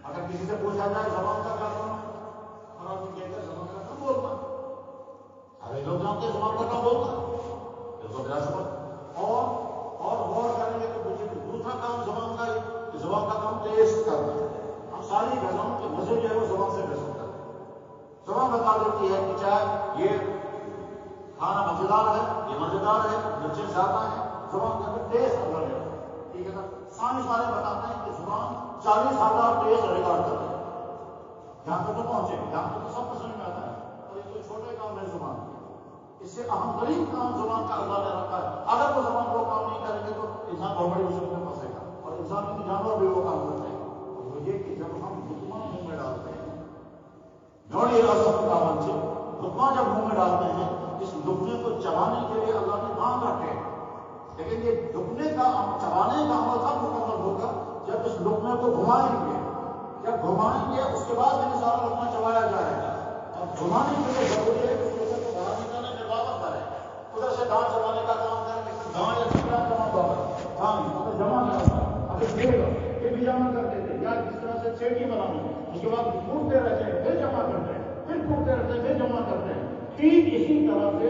اگر کسی سے پوچھا جائے زبان کا کیا کام ہے، اور آپ کہتے ہیں زبان کا کام بولنا. سارے لوگ جانتے ہیں زبان کا کام بولنا، اور غور کریں گے تو مجھے دوسرا کام زبان کا ہے کہ زبان کا کام ٹیسٹ کرنا ہے. ہم ساری غذاؤں کے مزے جو ہے وہ زبان سے محسوس کرتے ہیں. زبان بتا دیتی ہے کہ چاہے یہ کھانا مزیدار ہے، یہ مزیدار ہے، مرچیں زیادہ ہیں. زبان کا ٹیسٹ اللہ نے، ٹھیک ہے نا. سائنس والے بتاتے ہیں کہ زبان 40,000 ٹیسٹ ریکارڈ کرتے ہیں. یہاں تک تو پہنچے، یہاں تک تو سب کو سمجھ میں آتا ہے. اور یہ تو چھوٹے کام ہے زبان، اس سے اہم ترین کام زبان کا اللہ نے رکھا ہے. اگر وہ زبان وہ کام نہیں کریں گے تو انسان بہت بڑی مشکل میں پھنسے گا اور انسان کی جانور بھی وہ کام کرتے ہیں. اور وہ یہ کہ جب ہم لقمہ منہ میں ڈالتے ہیں، نوڑی رسم کامن سے لقمہ جب منہ میں ڈالتے ہیں، اس لقمے کو چبانے کے لیے اللہ نے دانت رکھے ہیں. لیکن یہ لقمے کا چبانے کا عمل تب مکمل ہوگا جب اس لقمے کو گھمائیں گے. جب گھمائیں گے اس کے بعد بھی سارا لقمہ چبایا جائے گا. اور گھمانے کے لیے ضروری ہے کہ اس لقمے کو باہر نکالنے میں واپس کریں. ادھر سے دانت چبانے کا کام کریں گے، دانت یا چکرا جمع ہوگا، ہاں اگر جمع کرنا اگر یہ بھی جمع کرتے تھے یا جس طرح سے چیٹی بنانی، اس کے بعد پھوٹتے رہتے ہیں، پھر جمع کرتے ہیں، پھر پھوٹتے رہتے ہیں، پھر جمع کرتے ہیں. ٹھیک اسی طرح سے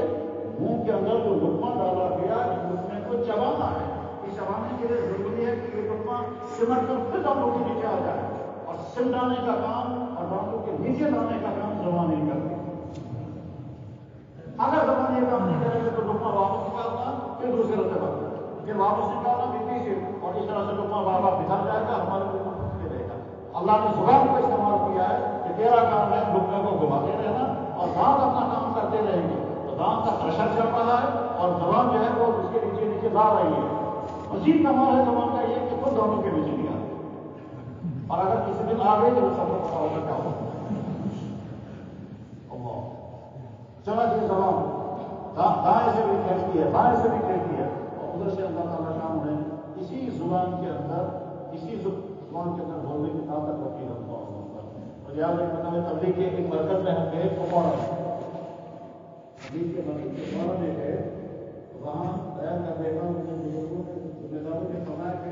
منہ کے اندر جو لقمہ ڈالا گیا اس لقمے کو چبانا ہے. اس چبانے کے لیے ضروری ہے کہ یہ لقمہ سمٹ کر پھر دانتوں کے نیچے آ جائے. اور سم ڈالنے کا کام اور دانتوں کے نیچے لانے کا کام زبان نہیں کرتی. اگر زبان یہ کام نہیں کرے گا تو لقمہ واپس نکالنا، پھر دوسرے رستے بننا، پھر واپس نکالنا مٹی سے، اور اس طرح سے لقمہ بار بار بکھر جائے گا، ہمارے لقمہ ٹوٹتے رہے گا. اللہ نے زبان کو استعمال کیا ہے کہ تیرا کام ہے لقمے کو گھماتے رہنا اور دانت اپنا کام کرتے رہیں گے. تو دانت کا پریشر چل رہا ہے اور زبان جو ہے وہ اس کے نیچے نیچے لا رہی ہے. مزید کمال ہے زبان کا یہ کہ خود دانتوں کے نیچے نہیں آتی. اور اگر کسی دن آ گئی تو سب کو پتا ہوگا کیا ہوگا. اللہ چلا جی زبان دائیں سے بھی کھیلتی ہے، بائیں سے بھی کھیلتی ہے. اور ادھر سے اللہ تعالیٰ کام ہے اسی زبان کے اندر بولنے کی طاقت رکھی ہے اللہ. اور یاد ایک مطلب تبلیغ کے ایک مرکز میں ہم گئے کپواڑہ میں، تبلیغ کے مرکز کپواڑہ میں گئے تو وہاں بیان کا دیکھا ان کے بزرگوں نے ذمہ داروں نے فرمایا کہ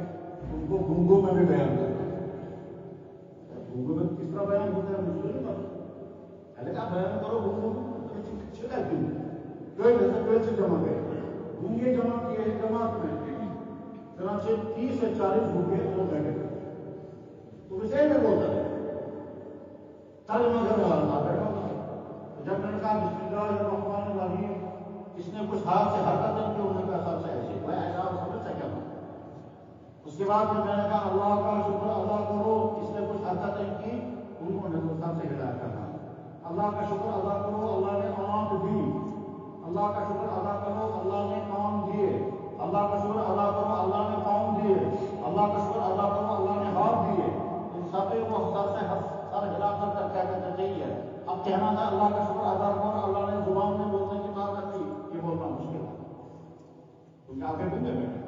ان کو گھنگو میں بھی بیان کرنا ہے. گھنگو میں کس طرح بیان ہوتا ہے مجھے نہیں پتا. پہلے کہا بیان کرو گھنگو میں، جمع گئے گونگے جمع کیے ہیں جماعت میں. چنانچہ 30 سے 40 گونگے وہ بیٹھے تو اسے میں بولتا ہے ترجمہ کرنے والا تھا بیٹھا تھا. جب میں نے کہا بسم اللہ الرحمن الرحیم، اس نے کچھ ہاتھ سے حرکتیں کی، انہوں نے کہا سب سے ایسے میں ایسا سمجھ سکیا ہوں. اس کے بعد میں نے کہا اللہ کا شکر ادا کرو، اس نے کچھ حرکتیں کی، انہوں نے کچھ سب سے ہدایت کرنا. اللہ کا شکر ادا کرو، اللہ نے آنکھ دی. اللہ کا شکر ادا کرو، اللہ نے کام دیے. اللہ کا شکر ادا کرو، اللہ نے پاؤں دیے. اللہ کا شکر ادا کرو، اللہ نے ہاتھ دیے. ان سب وہ سر سے سر ہلا کر کہنا تھا اللہ کا شکر ادا کرو، اللہ نے زبان میں بولنے کی طاقت دی، یہ بولنا مشکل ہے کیونکہ آپ کے گنگے بیٹھے۔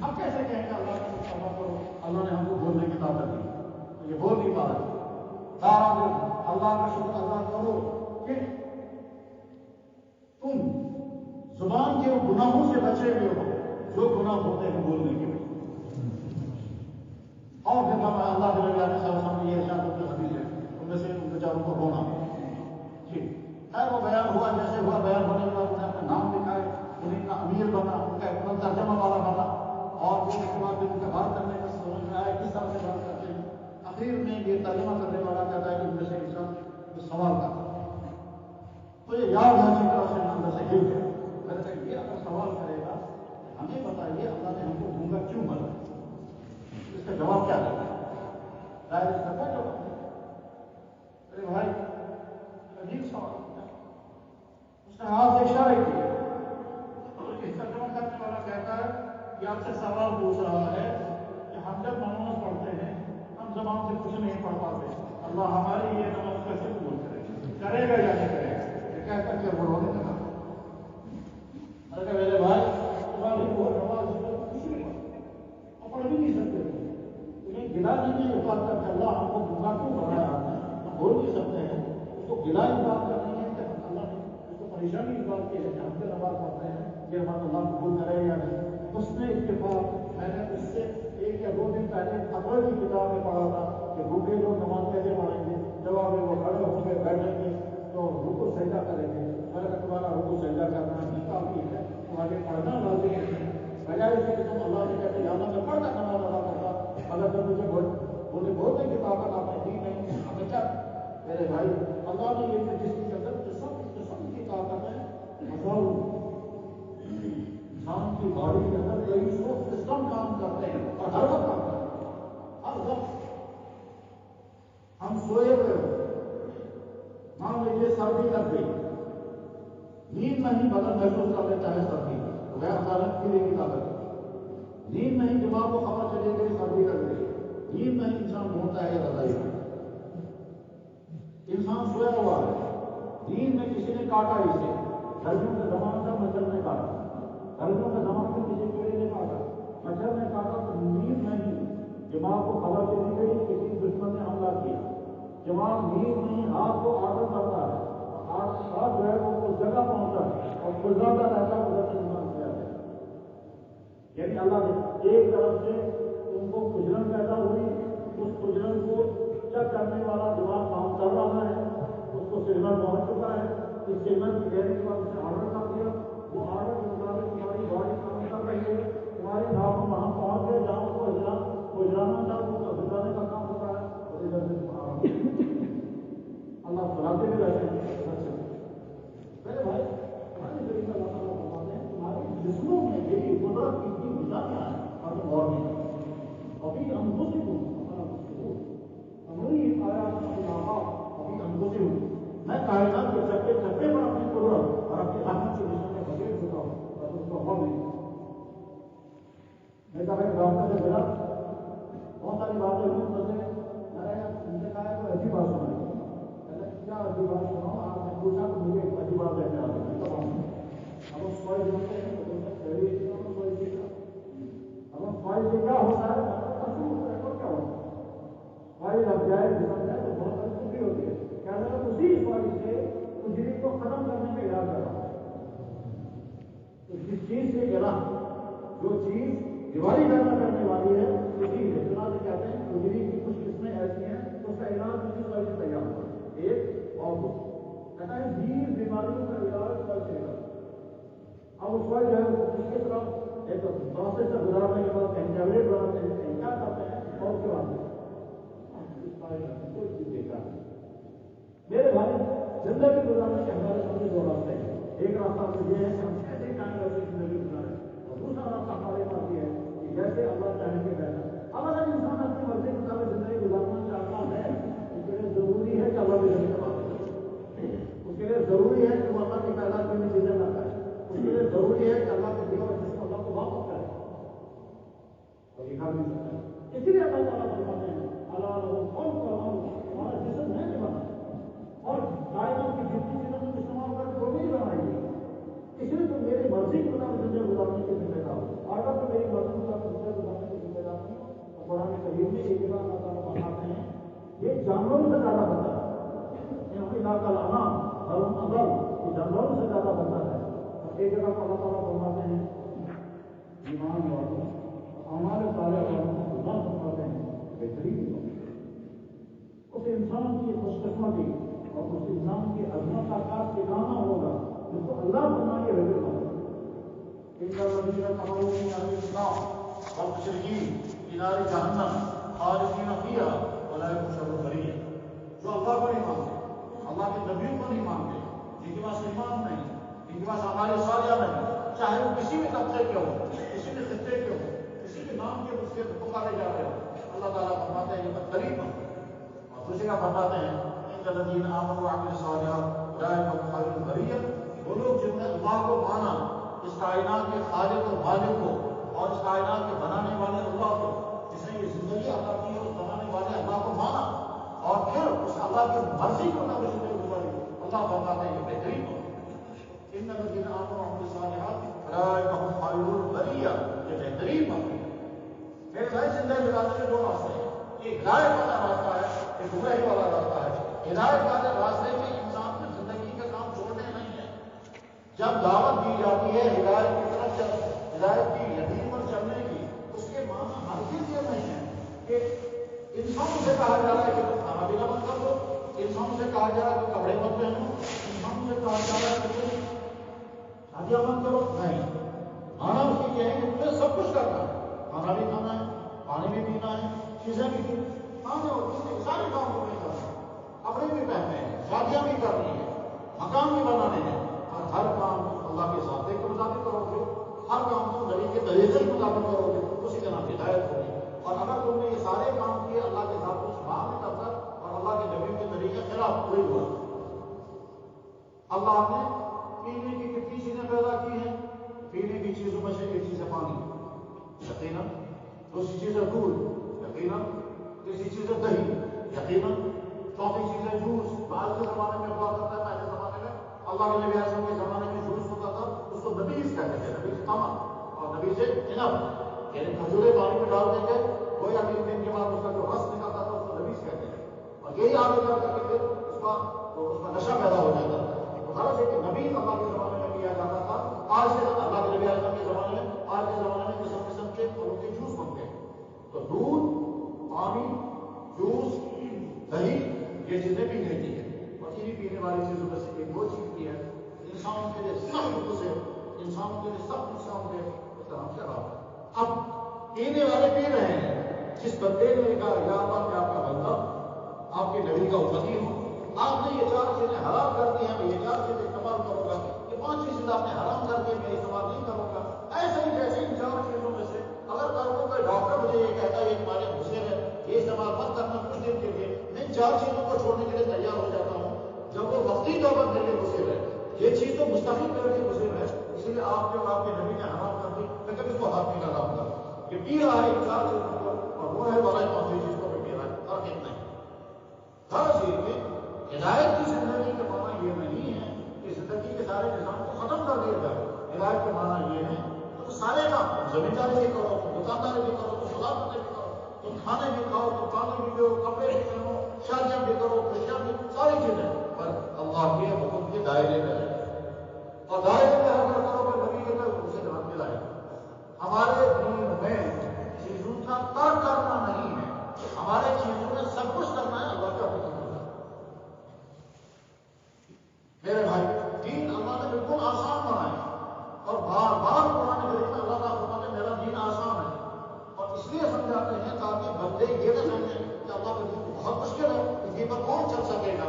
اب کیسے کہیں گے اللہ کا شکر ادا کرو، اللہ نے ہم کو بولنے کی طاقت دی، تو یہ بول نہیں پا رہے۔ اللہ کا شکر ادا کرو کہ تم زبان کے گناہوں سے بچے ہوئے ہو جو گناہ ہوتے ہیں بولنے کے لیے۔ اور پھر اللہ کے نبی علیہ السلام نے یہ ارشاد کی حدیث ہے، ان میں سے ان بیچاروں کو رونا ٹھیک خیر وہ بیان ہوا جیسے ہوا، بیان ہونے کے بعد انہیں اپنے نام لکھائے، انہیں کا امیر بنا، ان کا ایک ترجمہ والا بنا، اور پھر اس کے بعد ان کا بات کرنے کا سمجھ میں آیا کس طرح سے بات کرتے ہیں۔ اخیر میں یہ ترجمہ کرنے والا کہتا ہے کہ ان میں سے انسان سوال کرتا تو یہ یاد ہے اچھی طرح سے اندر سے گر گیا۔ میں نے کہا یہ اگر سوال کرے گا ہمیں بتائیے اللہ نے ہم کو گونگا کیوں بنا، اس کا جواب کیا دیتا ہے؟ ظاہر اس کا کوئی جواب نہیں۔ ارے بھائی عجیب سوال کیا، اس نے ہاتھ سے اشارے کیے، اس ترجمہ کرنے والا کہتا ہے کہ آپ سے سوال پوچھ رہا ہے کہ ہم جب نماز پڑھتے ہیں ہم زبان سے کچھ نہیں پڑھ پاتے، اللہ ہماری یہ نماز کیسے قبول کرے گا یا نہیں کرے گا؟ یہ کہہ کر کے وہ رونے لگا۔ میں نے کہا میرے بھائی تمہاری وہ نماز کچھ نہیں پڑھتے اور پڑھ بھی نہیں سکتے، تمہیں گلا نہیں اس بات کا کہ اللہ ہم کو گناہ کیوں بنایا آپ نے، ہم بول نہیں سکتے ہیں، اس کو گلا اس بات کا نہیں ہے کہ اللہ نے اس کو پریشانی اس بات کی ہے کہ ہم جو نماز پڑھتے ہیں یہ ہمارا اللہ قبول کرے یا نہیں۔ اس نے اتفاق میں نے اس سے 1 یا 2 دن پہلے خبر کی کتاب میں پڑھا تھا کہ بھوکے لوگ نماز کیسے پڑھیں گے، جواب میں وہ کھڑے ہوں گے بیٹھیں گے تو رکوع سجدہ کریں گے۔ میں نے کہا تمہارا رکوع سجدہ کرنا ہی کافی ہے، تمہارے پڑھنا لازم ہے، بجائے اس کہ تم اللہ سے کہتے یا اللہ میں پڑھتا نماز ادا کرتا، اگر تم مجھے بولنے کی طاقت آپ نے دی نہیں ہمیں کیا؟ میرے بھائی اللہ نے یہ جس کے اندر قسم کی طاقت ہے، انسان کی باڈی کے اندر 2300 سسٹم کام کرتے ہیں اور ہر وقت کام کرتے ہیں، ہر وقت۔ ہم سوئے ہوئے مان لیجیے سردی لگ گئی، نیند نہیں بدن محسوس کر لیتا ہے سردی تو غیر عدالت پینے کی طاقت ہے، نیند نہیں دماغ کو خبر چلے گی سردی لگ گئی، نیند نہیں انسان ڈھونڈتا ہے رضائی میں، انسان سویا ہوا ہے، نیند میں کسی نے کاٹا اسے، گرمیوں کے زمانے سے مچھر نے کاٹا، گرمیوں کے زمانے میں کسی کیڑے نے کاٹا، مچھر نے کاٹا تو نیند نہیں، دماغ کو خبر چلی گئی کسی دشمن نے حملہ کیا، دماغ نیند نہیں ہاتھ کو آرڈر کرتا ہے، ہاتھ جو ہے وہ اس جگہ پہنچا اور گزارتا رہتا ہے ادھر سے انسان سویا جائے۔ یعنی اللہ نے ایک طرف سے تم کو کھجلن پیدا ہوئی، اس کھجلن کو چیک کرنے والا دماغ کام کر رہا ہے، اس کو سگنل پہنچ چکا ہے، اس سگنل کی دینے کے بعد اسے آرڈر کر دیا، وہ آرڈر کے مطابق تمہاری باڈی کام کر رہی ہے، تمہارے ناخن وہاں پہنچ گئے جہاں کو ہجرانا تھا وہ ہجرانے کا کام ہو رہا ہے اور ادھر سے تم آرام اللہ سلاتے بھی رہتے ہیں ادھر سے۔ میرے بھائی تمہارے ذریعے اللہ تعالیٰ فرماتے ہیں تمہارے جسموں میں میری قدرت کی اتنی نشانیاں ہیں اور تم غور نہیں کرتے، ابھی ہم دوسری کو ہماری آیات ابھی ہم دوسری ہوں، میں کائنات کے چپے چپے پر اپنی قدرت اور اپنی رحمت کی نشانیاں بغیر چکا ہوں اور اس کو غور نہیں کرتا۔ میں کہا ڈاکٹر سے ملا، بہت ساری باتیں ہوئی ان سے، میں نے ان سے کہا کوئی عجیب بات سنائی، کیا عجیب بات سناؤ؟ آپ نے پوچھا تو مجھے ایک عجیب بات کہنے آ گئی تمام اب ہم سوائے جانتے ہیں تو سوائے سیکھا، اب ہم سوائے سے کیا ہوتا ہے شروع ہوتا ہے اور کیا ہوتا ہے، سوائے لگ جائے جسم میں تو بہت ساری خوشی ہوتی ہے، کیا لگا اسی سوائے سے کجری کو ختم کرنے کا علاج کر رہا ہوں، تو جس چیز سے گرا جو چیز بیماری پیدا کرنے والی ہے اسی ہے، چنانچہ کہتے ہیں کجری کی کچھ قسمیں ایسی ہیں اس کا علاج اسی سوائے سے تیار ہوا ایک اور دوسری، کہتا ہے 20 بیماریوں کا علاج سوائے سے نکلتا ہے۔ اب وہ سوائے جو ہے اس کے طرف ایک پروسیس سے گزارنے کے بعد کہیں ٹیبلیٹ بناتے ہیں کہیں کیا کرتے ہیں اور اس کے بعد کوئی چیز دیکھا ہے۔ میرے بھائی زندگی گزارنے کے ہمارے سامنے 2 راستے ہیں، ایک راستہ تو یہ ہے کہ ہم کیسے چاہیں ویسے زندگی گزاریں، اور دوسرا راستہ ہمارے پاس یہ ہے کہ جیسے اللہ چاہیں گے ویسا۔ اب اگر انسان اپنی مرضی کے مطابق زندگی گزارنا چاہتا ہے اس کے لیے ضروری ہے کہ اللہ کی زمین بات کرے، اس کے لیے ضروری ہے کہ وہ اللہ کی پیدا کی ہوئی چیزیں نہ کرے، اس کے لیے ضروری ہے کہ اللہ کے دیا اور جس کو اللہ کو واپس کرے اور یہ کر نہیں سکتا ہے۔ اسی لیے اللہ تعالیٰ فرماتے ہیں اللہ تمہارا جسم میں نے بنایا اور کر کے وہ نہیں بنائی گی، اس لیے تم میری مرضی کے مطابق زندگی گزارنے کے ذمہ دار ہو، اگر تم میری مرضی کے مطابق زندگی گزارنے کے ذمہ دار نہیں ہو تو قرآن کریم میں ایک جگہ اللہ تعالیٰ فرماتے ہیں یہ جانوروں سے زیادہ بدتر ہے، علاقہ الانام ضرور اضل، یہ جانوروں سے زیادہ بدتر ہے۔ اور ایک جگہ پر اللہ تعالیٰ فرماتے ہیں ایمان والوں اعمال صالحہ والوں کو اللہ فرماتے ہیں بہترین لوگ، اس انسان کی خوش قسمتی اور اس انسان کی عظمت کا خاص ٹھکانا ہوگا جس کو اللہ فرمائے رضی اللہ نار جہنم خالدین فیہا اولئک شر البریہ، جو اللہ کو نہیں مانتے، اللہ کے نبیوں کو نہیں مانتے، جن کے پاس ایمان نہیں، جن کے پاس اعمال صالحہ نہیں، چاہے وہ کسی بھی طبقے کے ہو، کسی بھی خطے کے ہو، کسی بھی نام کے اس سے پکارے جا رہے ہو، اللہ تعالیٰ فرماتے ہیں یہ بدترین ہو۔ اور دوسری کا فرماتے ہیں ان الذین آمنوا وعملوا الصالحات اولئک هم خیر البریہ، وہ لوگ جنہوں نے اللہ کو مانا، اس کائنات کے خالق اور مالک کو، اور اس کائنات کے بنانے والے اللہ کو، جس نے یہ زندگی عطا کی اور بنانے والے اللہ کو مانا اور پھر اس اللہ کی مرضی کو نہ زندگی گزاری، اللہ فرماتے ہیں یہ بہترین ہو۔ ان الذین آمنوا وعملوا الصالحات اولئک هم خیر البریہ، یہ بہترین ہو۔ میرے بھائی زندگی گزارنے کے دو راستے ہیں، ایک ہدایت والا راستہ ہے، ایک گمراہی والا راستہ ہے۔ ہدایت والے راستے میں انسان کو زندگی کا کام چھوڑنے نہیں ہے، جب دعوت دی جاتی ہے ہدایت کی طرف ہدایت کی یقین پر چلنے کی، اس کے معنی ہرگز یہ نہیں ہے کہ انسانوں سے کہا جا رہا ہے کہ تم کھانا پینا مت کر دو، انسانوں سے کہا جا رہا ہے کہ کپڑے مت پہنو، انسانوں سے کہا جا رہا ہے کہ تم شادیاں مت کرو، نہیں، مانا اس کی یہ ہے کہ تمہیں سب کچھ کرنا ہے، کھانا بھی کھانا ہے، پانی بھی پینا ہے، چیزیں بھی کھانا اور سارے کام تمہیں کرنا ہے، کپڑے بھی پہننے ہیں، شادیاں بھی کرنی ہے، مکان بھی بنانے ہیں، اور ہر کام اللہ کے ذاتے کے مطابق کرو گے، ہر کام کو نبی کے طریقے کے مطابق کرو گے، اسی کا نام ہدایت ہوگی۔ اور اگر تم نے یہ سارے کام کیے اللہ کے ذات کو سبحان نہیں کرتا اور اللہ کے نبی کے طریقے خلاف کوئی ہوا، اللہ نے پینے کی کتنی چیزیں پیدا کی ہیں، پینے کی چیزوں میں سے ایک چیز ہے پانی، یقیناً، دوسری چیز ہے دودھ، یقیناً، تیسری چیز ہے دہی، یقیناً، چوتھی چیز ہے جوس، بعد کے زمانے میں ہوا کرتا ہے، پہلے زمانے میں اللہ کے نبی اعظم کے زمانے میں جوس ہوتا تھا، اس کو نبیز کہتے تھے، نبیز تمام، اور نبیز انب، یعنی کھجورے پانی میں ڈال دیں گے، 2 یا 3 دن کے بعد اس کا جو رس نکلتا تھا اس کو نبیز کہتے ہیں، اور یہی آگے کر کے پھر اس کا نشہ پیدا ہو جاتا تھا۔ غرض ہے کہ نبیز اللہ کے زمانے میں کیا جاتا تھا، آج کے اللہ کے نبی اعظم کے زمانے میں، آج کے زمانے میں قسم قسم کے پھلوں کے جوس بنتے ہیں۔ تو دودھ، پانی، جوس، دہی، یہ چیزیں پینے کی ہیں، اور انہیں پینے والی چیزوں میں سے ایک وہ چیز بھی ہے انسانوں کے لیے سخت سے، انسانوں کے لیے سخت نقصان دے، اس کا نام شراب ہے۔ اب پینے والے پی رہے ہیں، جس بندے نے کہا یا اللہ میں آپ کا بندہ، آپ کے نبی کا امتی ہوں، آپ نے یہ 4 چیزیں حرام کر دی ہیں، میں یہ 4 چیزیں استعمال کروں گا، یہ 5 چیزیں آپ نے حرام کر دی، میں استعمال نہیں کروں گا، ایسے ہی جیسے ان 4 چیزوں میں سے اگر کل کو کوئی ڈاکٹر مجھے یہ کہتا ہے یہ تمہارے مضر ہے، یہ استعمال مت کرنا کچھ دن کے لیے، میں ان 4 چیزوں کو چھوڑنے کے لیے تیار ہو جاتا ہوں، جب وہ وقتی طور پر میرے لیے مضر ہے، یہ چیز تو مستقل میرے لیے مضر ہے، اس لیے آپ نے اور آپ کے نبی نے حرام کر دی، میں کبھی اس کو ہاتھ نہیں لگاؤں گا، یہ پی رہا ہے ان 4 چیزوں کو، اور وہ ہے والا 5 چیز کو بھی پی رہا ہے، فرق اتنا ہی۔ غرض یہ کہ ہدایت کی زندگی کا معنی یہ نہیں ہے کہ زندگی کے سارے نظام کو ختم کر دیا جائے، ہدایت کا معنی یہ ہے تم سارے کام، تم زمینداری بھی کرو، تم دکانداری بھی کرو، تم ملازمتیں بھی کرو، تم کھانے بھی کھاؤ، تم پانی بھی پیو، کپڑے بھی پہنو، شادیاں بھی کرو، خوشیاں بھی، ساری چیزیں، پر اللہ کے حکم کے دائرے میں رہے، اور دائرے میں رہ کر کرو کہ نبی کے تک اسے جنت دلائے۔ ہمارے دین میں چیزوں کا ترک کرنا نہیں ہے، ہمارے چیزوں میں سب کچھ کرنا ہے اللہ کا حکم۔ میرے بھائی دین اللہ نے بالکل آسان بنایا، اور بار بار قرآن کریم میں اللہ تعالیٰ فرماتے ہیں میرا دین آسان ہے، اور اس لیے سمجھاتے ہیں تاکہ بندے یہ نہ سمجھیں کہ اللہ کا دین بہت مشکل ہے، اس دین پر کون چل سکے گا۔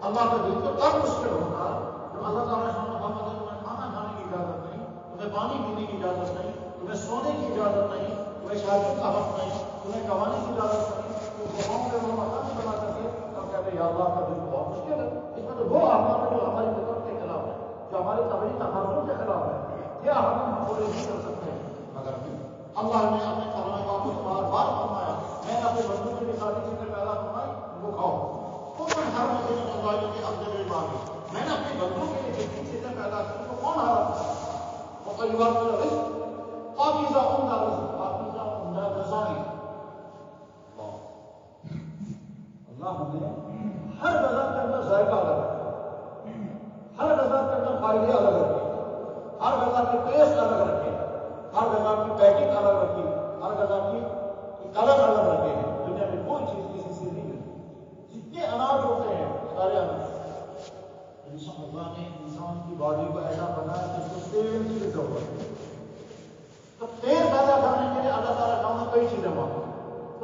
اللہ کا دین تو تب مشکل ہوتا ہے جب اللہ تعالیٰ نے محمد تمہیں کھانا کھانے کی اجازت نہیں، تمہیں پانی پینے کی اجازت نہیں، تمہیں سونے کی اجازت نہیں، تمہیں شادیوں کا حق نہیں، تمہیں کمانے کی اجازت نہیں، تم گاؤں میں وہ مکان نہیں بنا سکے، تب کہتے ہیں یا اللہ کا دین بہت مشکل ہے۔ اس میں تو وہ احکام ہے جو ہماری فطرت کے خلاف ہے، جو ہماری طبعی تقاضوں کے خلاف ہے، یہ احکام ہم پورے نہیں کر سکتے ہیں۔ مگر اللہ نے اپنے کلام پاک کو بار بار فرمایا میں نے اپنے بندوں کے لیے ساری چیزیں پیدا فرمائی، وہ کھاؤ، میں نے اپنے بندوں کے لیے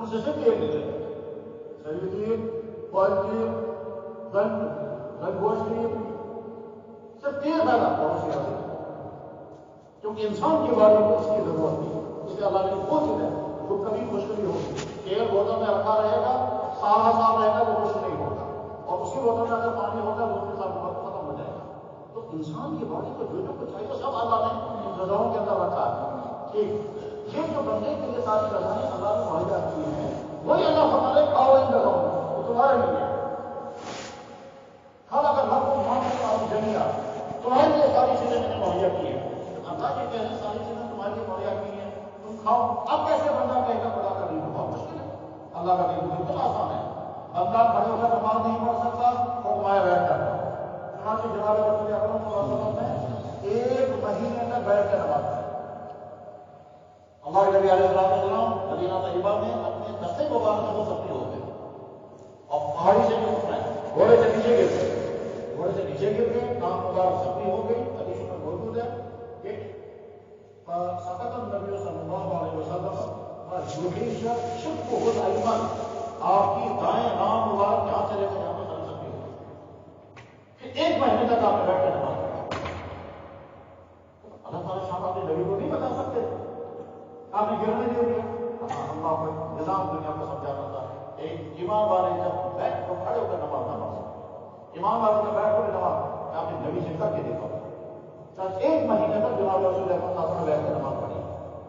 ان سے صرف ایک لیتے سیدی پوائنٹی گوشتی صرف 3 پیدا بہت سی حاصل کیونکہ انسان کی باڈی کو اس کی ضرورت نہیں. اس لیے اللہ نے وہ چیز ہے جو کبھی خشک نہیں ہوگی. تیل بوتل میں رکھا رہے گا سال رہے گا وہ خشک نہیں ہوگا, اور اسی بوتل میں اگر پانی ہوگا وہ کے ساتھ وقت ختم ہو جائے گا. تو انسان کی باڈی کو جو کچھ چاہیے سب اللہ نے غذاؤں کے اندر رکھا ہے. ٹھیک یہ جو بندے کے لیے ساری غذائیں اللہ نے مہیا کی ہیں وہی اللہ ہمارے کھاؤ ان غذاؤں میں وہ تمہارے لیے ہے. کھانا اگر ہر کو مان جنگا تمہارے لیے ساری چیزیں میں نے مہیا کی ہیں. اللہ یہ کہہ رہے ساری چیزیں تمہارے لیے مہیا کی ہیں تم کھاؤ. اب کیسے بندہ کہے گا خدا کا دین بہت مشکل ہے. اللہ کا دین بالکل آسان ہے. بندہ کھڑے ہو کر نماز نہیں پڑھ سکتا اور تمہارے بیٹھ کر چنانچہ جناب رسول اکرم صلی اللہ علیہ وسلم نے 1 مہینے تک بیٹھ کے نماز پڑھی. اللہ کے نبی علیہ السلام مدینہ طیبہ میں اپنے دستے مبارک سے وہ سفری ہو گئے اور پہاڑی سے بھی اترے, گھوڑے سے نیچے گر گئے, کام مبارک سفری ہو گئی. حدیث میں موجود ہے کہ سقط النبی صلی اللہ علیہ وسلم شک کو خود ایمن آپ کی دائیں نام مبارک جہاں سے لے کر جہاں پر سفری ہو گئی. پھر 1 مہینے تک آپ نے بیٹھ کر نماز پڑھی. اللہ تعالیٰ شاہ اپنے نبی کو نہیں بتا سکتے آپ نے گرنے دے دیا. اللہ کو نظام دنیا کو سمجھانا تھا. ایک ایمان والے جب بیٹھ کر کھڑے ہو کر نماز نہ پڑھ سکتے, ایمان والے جب بیٹھ کر نماز آپ نے نبی سے کر کے دیکھا. 1 مہینے تک جناب رسول اللہ صلی اللہ علیہ وسلم بیٹھ کر نماز پڑھی.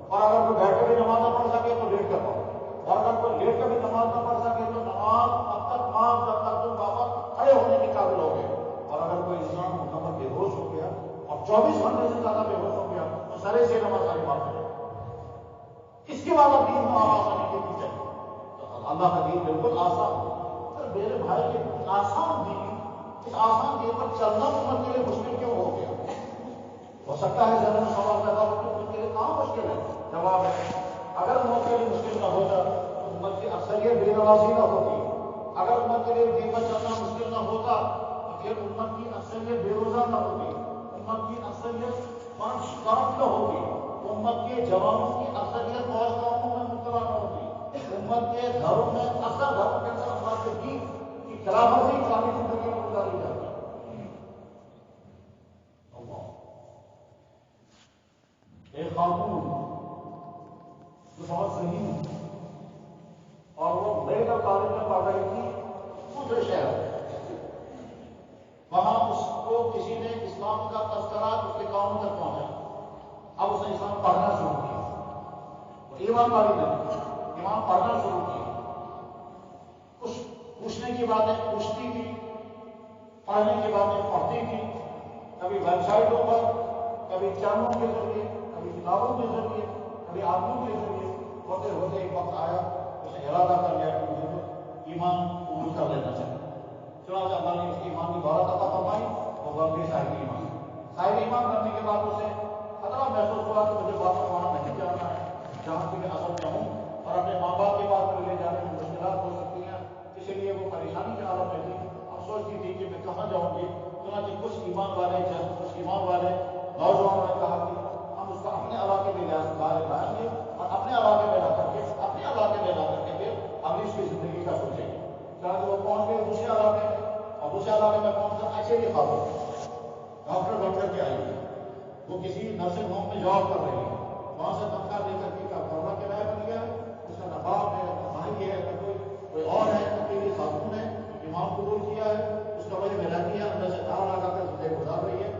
اور اگر کوئی بیٹھ کر بھی نماز نہ پڑھ سکے تو لیٹ کر پڑھو, اور اگر کوئی لیٹ کر بھی نماز نہ پڑھ سکے تو نماز اب تک مان جب تک تم واپس کھڑے ہونے کے قابل ہو گئے. اور اگر کوئی انسان مکمل بے ہوش ہو گیا اور 24 گھنٹے سے زیادہ بے ہوش ہو گیا تو سرے سے نماز ساری بات کرے. اس کے بعد اب دین میں آواز آنے کے پیچھے اللہ کا دین بالکل آسان ہے. میرے بھائی یہ آسان دین, اس آسان دین پر چلنا امت کے لیے مشکل کیوں ہو گیا؟ ہو سکتا ہے ذرا سوال پیدا ہو کہ امت کے لیے کہاں مشکل ہے. جواب ہے اگر امت کے لیے مشکل نہ ہوتا تو امت کی اکثریت بے نمازی نہ ہوتی. اگر امت کے لیے دین پر چلنا مشکل نہ ہوتا تو پھر امت کی اکثریت بے روزہ نہ ہوتی, امت کی اکثریت فرق نہ ہوتی, امت کے جوانوں کی اکثریت فوج کاموں میں مبتلا نہ ہوتی, امت کے گھروں میں اکثر گھروں کے اندر اللہ کے دین کی خلافت ہی اسلامی زندگی میں گزاری جاتی. ایک خاتون جو بہت صحیح اور وہ میڈیکل کالج میں پڑھ رہی تھی دوسرے شہر, وہاں اس کو کسی نے اسلام کا تذکرہ اس کے کاموں تک پہنچا. اب اس نے اسلام پڑھنا شروع کیا, ایمان والی نے ایمان پڑھنا شروع کیا. کچھ پوچھنے کی باتیں پوچھتی تھی, پڑھنے کی باتیں پڑھتی تھی, کبھی ویب سائٹوں پر, کبھی چینلوں کے ذریعے, کبھی کتابوں کے ذریعے, کبھی آدمیوں کے ذریعے. ہوتے ہوتے ایک وقت آیا اس نے ارادہ کر لیا کہ مجھے تو ایمان قبول کر لینا چاہیے. چنانچہ اللہ نے اس کی ایمان کی دولت عطا فرمائی, وہ بن گئی صاحب ایمان. صاحب ایمان کرنے کے بعد اسے خطرہ محسوس ہوا کہ مجھے واپس وہاں نہیں جانا ہے جہاں کی میں اصل میں ہوں, اور اپنے ماں باپ کے پاس لے جانے میں مشکلات ہو سکتی ہیں. اسی لیے وہ پریشانی کے حالت میں تھی. اب سوچتی تھی کہ میں کہاں جاؤں گی. چنانچہ کچھ ایمان والے نوجوانوں نے کہا کہ ہم اس کو اپنے علاقے میں لائیں گے اور اپنے علاقے میں لا کر کے پھر ہم اس کی زندگی کا سوچیں گے. چنانچہ وہ پہنچ گئے دوسرے علاقے میں, اور دوسرے علاقے میں پہنچ کر ایسے ہی خاتون ڈاکٹر کے آئی ہے. وہ کسی نرسنگ ہوم میں جاب کر رہی ہے, وہاں سے تنخواہ لے کر کے کارخانہ کرایہ بن گیا ہے. اس کا نہ باپ ہے نہ بھائی ہے نہ کوئی اور ہے, اکیلی خاتون ہے, ایمان قبول کیا ہے, اس کا وجہ میں رہتی ہے, اندر سے دار لگا کر زندگی گزار رہی ہے.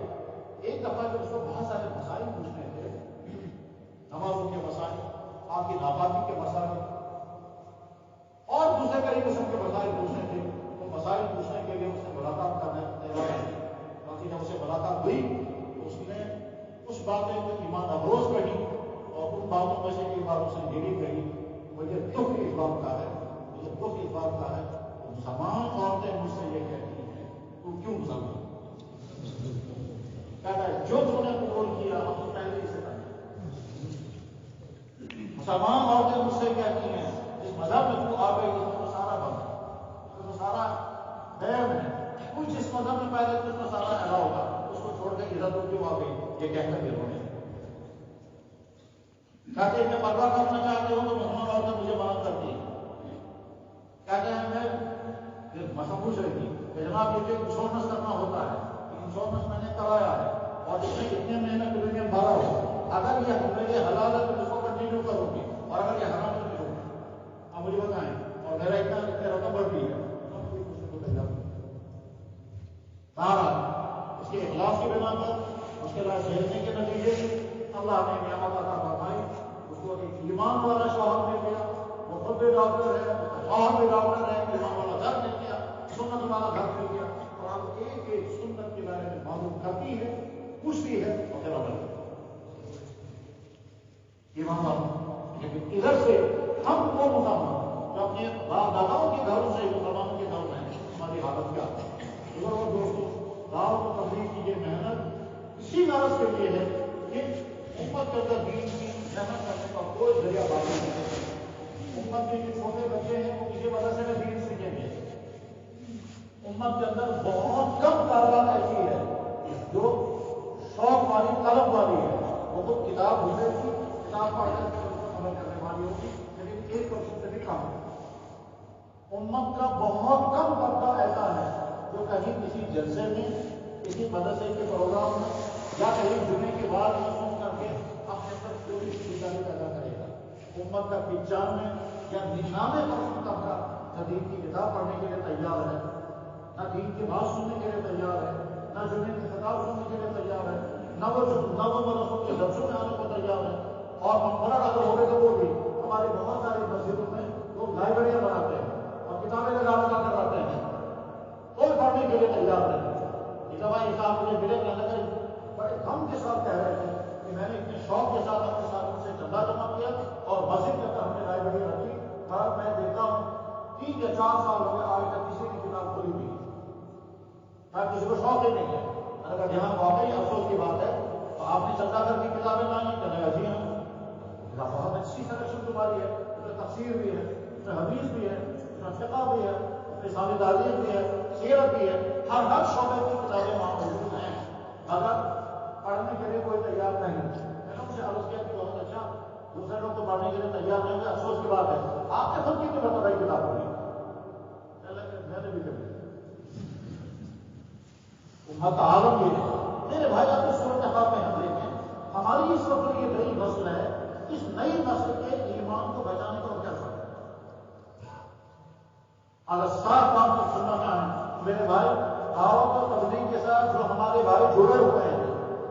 ایک دفعہ جب اس کو بہت سارے مسائل پوچھنے تھے, نمازوں کے مسائل, آپ کی ناپاکی کے مسائل اور دوسرے کئی قسم کے مسائل پوچھنے تھے, تو مسائل پوچھنے کے لیے اس نے ملاقات کرنے تیار ہے. جب اسے ملاقات ہوئی تو اس نے کچھ باتیں جو ایمان افروز کہی, اور ان باتوں میں سے ایک بات اس نے یہ کہی, مجھے دکھ اس بات کا ہے مسلمان عورتیں مجھ سے یہ کہتی ہیں تو کیوں مسلمان؟ کہتا ہے جو تم نے قبول کیا ہم تو پہلے ہی سے کریں. مسلمان عورتیں مجھ سے کہتی ہیں جس مذہب میں تو آ گئی اس میں تو سارا بند ہے, اس میں تو سارا غیر ہے, کچھ جس مذہب میں پہلے تو اس میں سارا ایلا ہوگا, اس کو چھوڑ کے ادھر تو کیوں آ گئی, یہ کہہ کر گروہ نے کہتے ہیں کہ پردہ کرنا چاہتے ہو تو مسلمان عورتیں مجھے منع کرتی ہیں, طبی ڈاکٹر ہے، فارم میں ڈاکٹر ہے، امام والا گھر مل گیا، سنت والا گھر مل گیا، اور آپ ایک ایک سنت کے بارے میں معلوم کرتی ہے، پوچھتی ہے اور پھر عمل امام والا۔ لیکن ادھر سے ہم وہ مسلمان جو اپنے باپ داداؤں کے گھروں سے مسلمانوں کے گھروں میں ہیں، ہماری حالت کیا ہے؟ اگر وہ دوستوں دعوت و تبلیغ کی یہ محنت اسی غرض کے لیے ہے کہ امت کے اندر دین کی محنت کرنے کا کوئی ذریعہ باقی نہیں ہے۔ امت کے جو چھوٹے بچے ہیں وہ کسی وجہ سے میں دین سیکھیں گے۔ امت کے اندر بہت کم تعداد ایسی ہے جو شوق والی طلب والی ہے، وہ خود کتاب ڈھونڈے گی، کتاب پڑھ کر کے عمل کرنے والی ہوگی، لیکن 1% سے بھی کم ہے۔ امت کا بہت کم طبقہ ایسا ہے جو کہیں کسی جلسے میں، کسی مدرسے کے پروگرام میں یا کہیں جمعے کے بعد سن کر کے اپنے اندر کوئی بیداری پیدا کرے گا۔ امت کا 95 یا 99% طبقہ نہ دین کی کتاب پڑھنے کے لیے تیار ہے، نہ دین کی بات سننے کے لیے تیار ہے، نہ جمعے کی خطاب سننے کے لیے تیار ہے، نہ وہ مدرسوں کے درسوں میں آنے کو تیار ہے۔ اور مقرر اگر ہوگے تو وہ بھی ہماری بہت ساری مسجدوں میں لوگ لائبریریاں بناتے ہیں اور کتابیں لگا کر رہتے ہیں، کوئی پڑھنے کے لیے تیار نہیں۔ بھائی صاحب مجھے ملے کہ بڑے غم کے ساتھ کہہ رہے تھے کہ میں نے اتنے شوق کے ساتھ اپنے ساتھوں سے چندہ جمع کیا اور مسجد کے اندر ہم نے لائبریری رکھی، پر میں دیکھتا ہوں 3 یا 4 سال ہو گئے آج تک کسی نے کتاب کھولی نہیں، کسی کو شوق ہی نہیں ہے۔ اگر جہاں واقعی افسوس کی بات ہے تو آپ نے چندہ کر کی کتابیں لائی، کہنے لگا جی ہاں بہت اچھی سلیکشن تمہاری ہے، اس میں تفسیر بھی ہے، اس میں حدیث بھی ہے، اس میں فقہ بھی ہے، اس میں اسلامی تعلیم بھی ہے، سیرت بھی ہے، ہر شعبے کی کتابیں وہاں موجود ہیں، مگر پڑھنے کے لیے کوئی تیار نہیں۔ میں نے اسے عرض کیا کہ بہت اچھا، دوسرے لوگ تو پڑھنے کے لیے تیار نہیں ہوئے، افسوس کی بات ہے آپ نے خود کی مرتبہ کتاب پڑھی، میں نے بھی کبھی امت عالم یہ ہے۔ میرے بھائی آپ اس صورتحال میں ہم دیکھیں، ہماری اس وقت یہ نئی نسل ہے، اس نئی نسل کے ایمان کو بچانے کو ہم کیا کریں؟ اگر 7 کام کو سننا چاہیں میرے بھائی، دعوت و تبلیغ کے ساتھ جو ہمارے بھائی جڑے ہوئے ہیں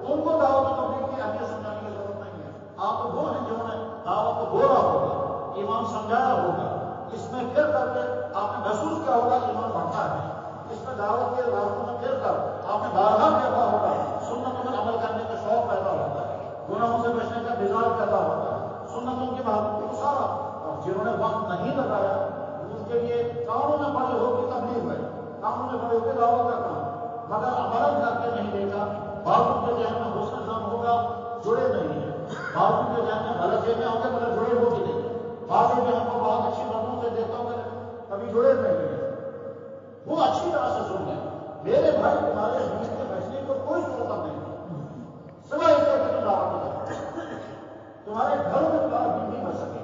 ان کو دعوت و تبلیغ کی اہمیت سمجھانے کی ضرورت نہیں ہے۔ آپ وہ ہیں جنہوں نے دعوت کو بولا ہوگا، ایمان سمجھایا ہوگا، اس میں پھر کر کے آپ نے محسوس کیا ہوگا ایمان بڑھتا ہے، اس میں دعوت کے راستوں میں پھر کر آپ نے بارہا دیکھا ہوگا سنتوں میں عمل کرنے کا شوق پیدا ہوتا ہے، گناہوں سے بچنے کا مزاج پیدا ہوتا ہے، سنتوں کی بات کو سارا۔ اور جنہوں نے وقت نہیں لگایا ان کے لیے کاموں میں پڑی ہوگی تبلیغ ہے، کاموں میں پڑی ہوگی دعوت کا کام، مگر عمل کر کے نہیں دیکھا۔ بعضوں کے ذہن میں حسن زن ہوگا، جڑے نہیں ہیں، بعضوں کے ذہن میں غلط فہمیاں ہوں گے مگر جڑے ہوگی نہیں، بعضوں کے ہم کو بہت اچھی نظروں سے دیکھتا ہوں کبھی جڑے نہیں ہیں، وہ اچھی طرح سے سن لیں میرے بھائی، تمہارے دین کے بچنے کو کوئی ضرورت نہیں سوائے اس کے تم دعوت کریں، تمہارے گھروں میں تمہارا دین نہیں بچ سکے،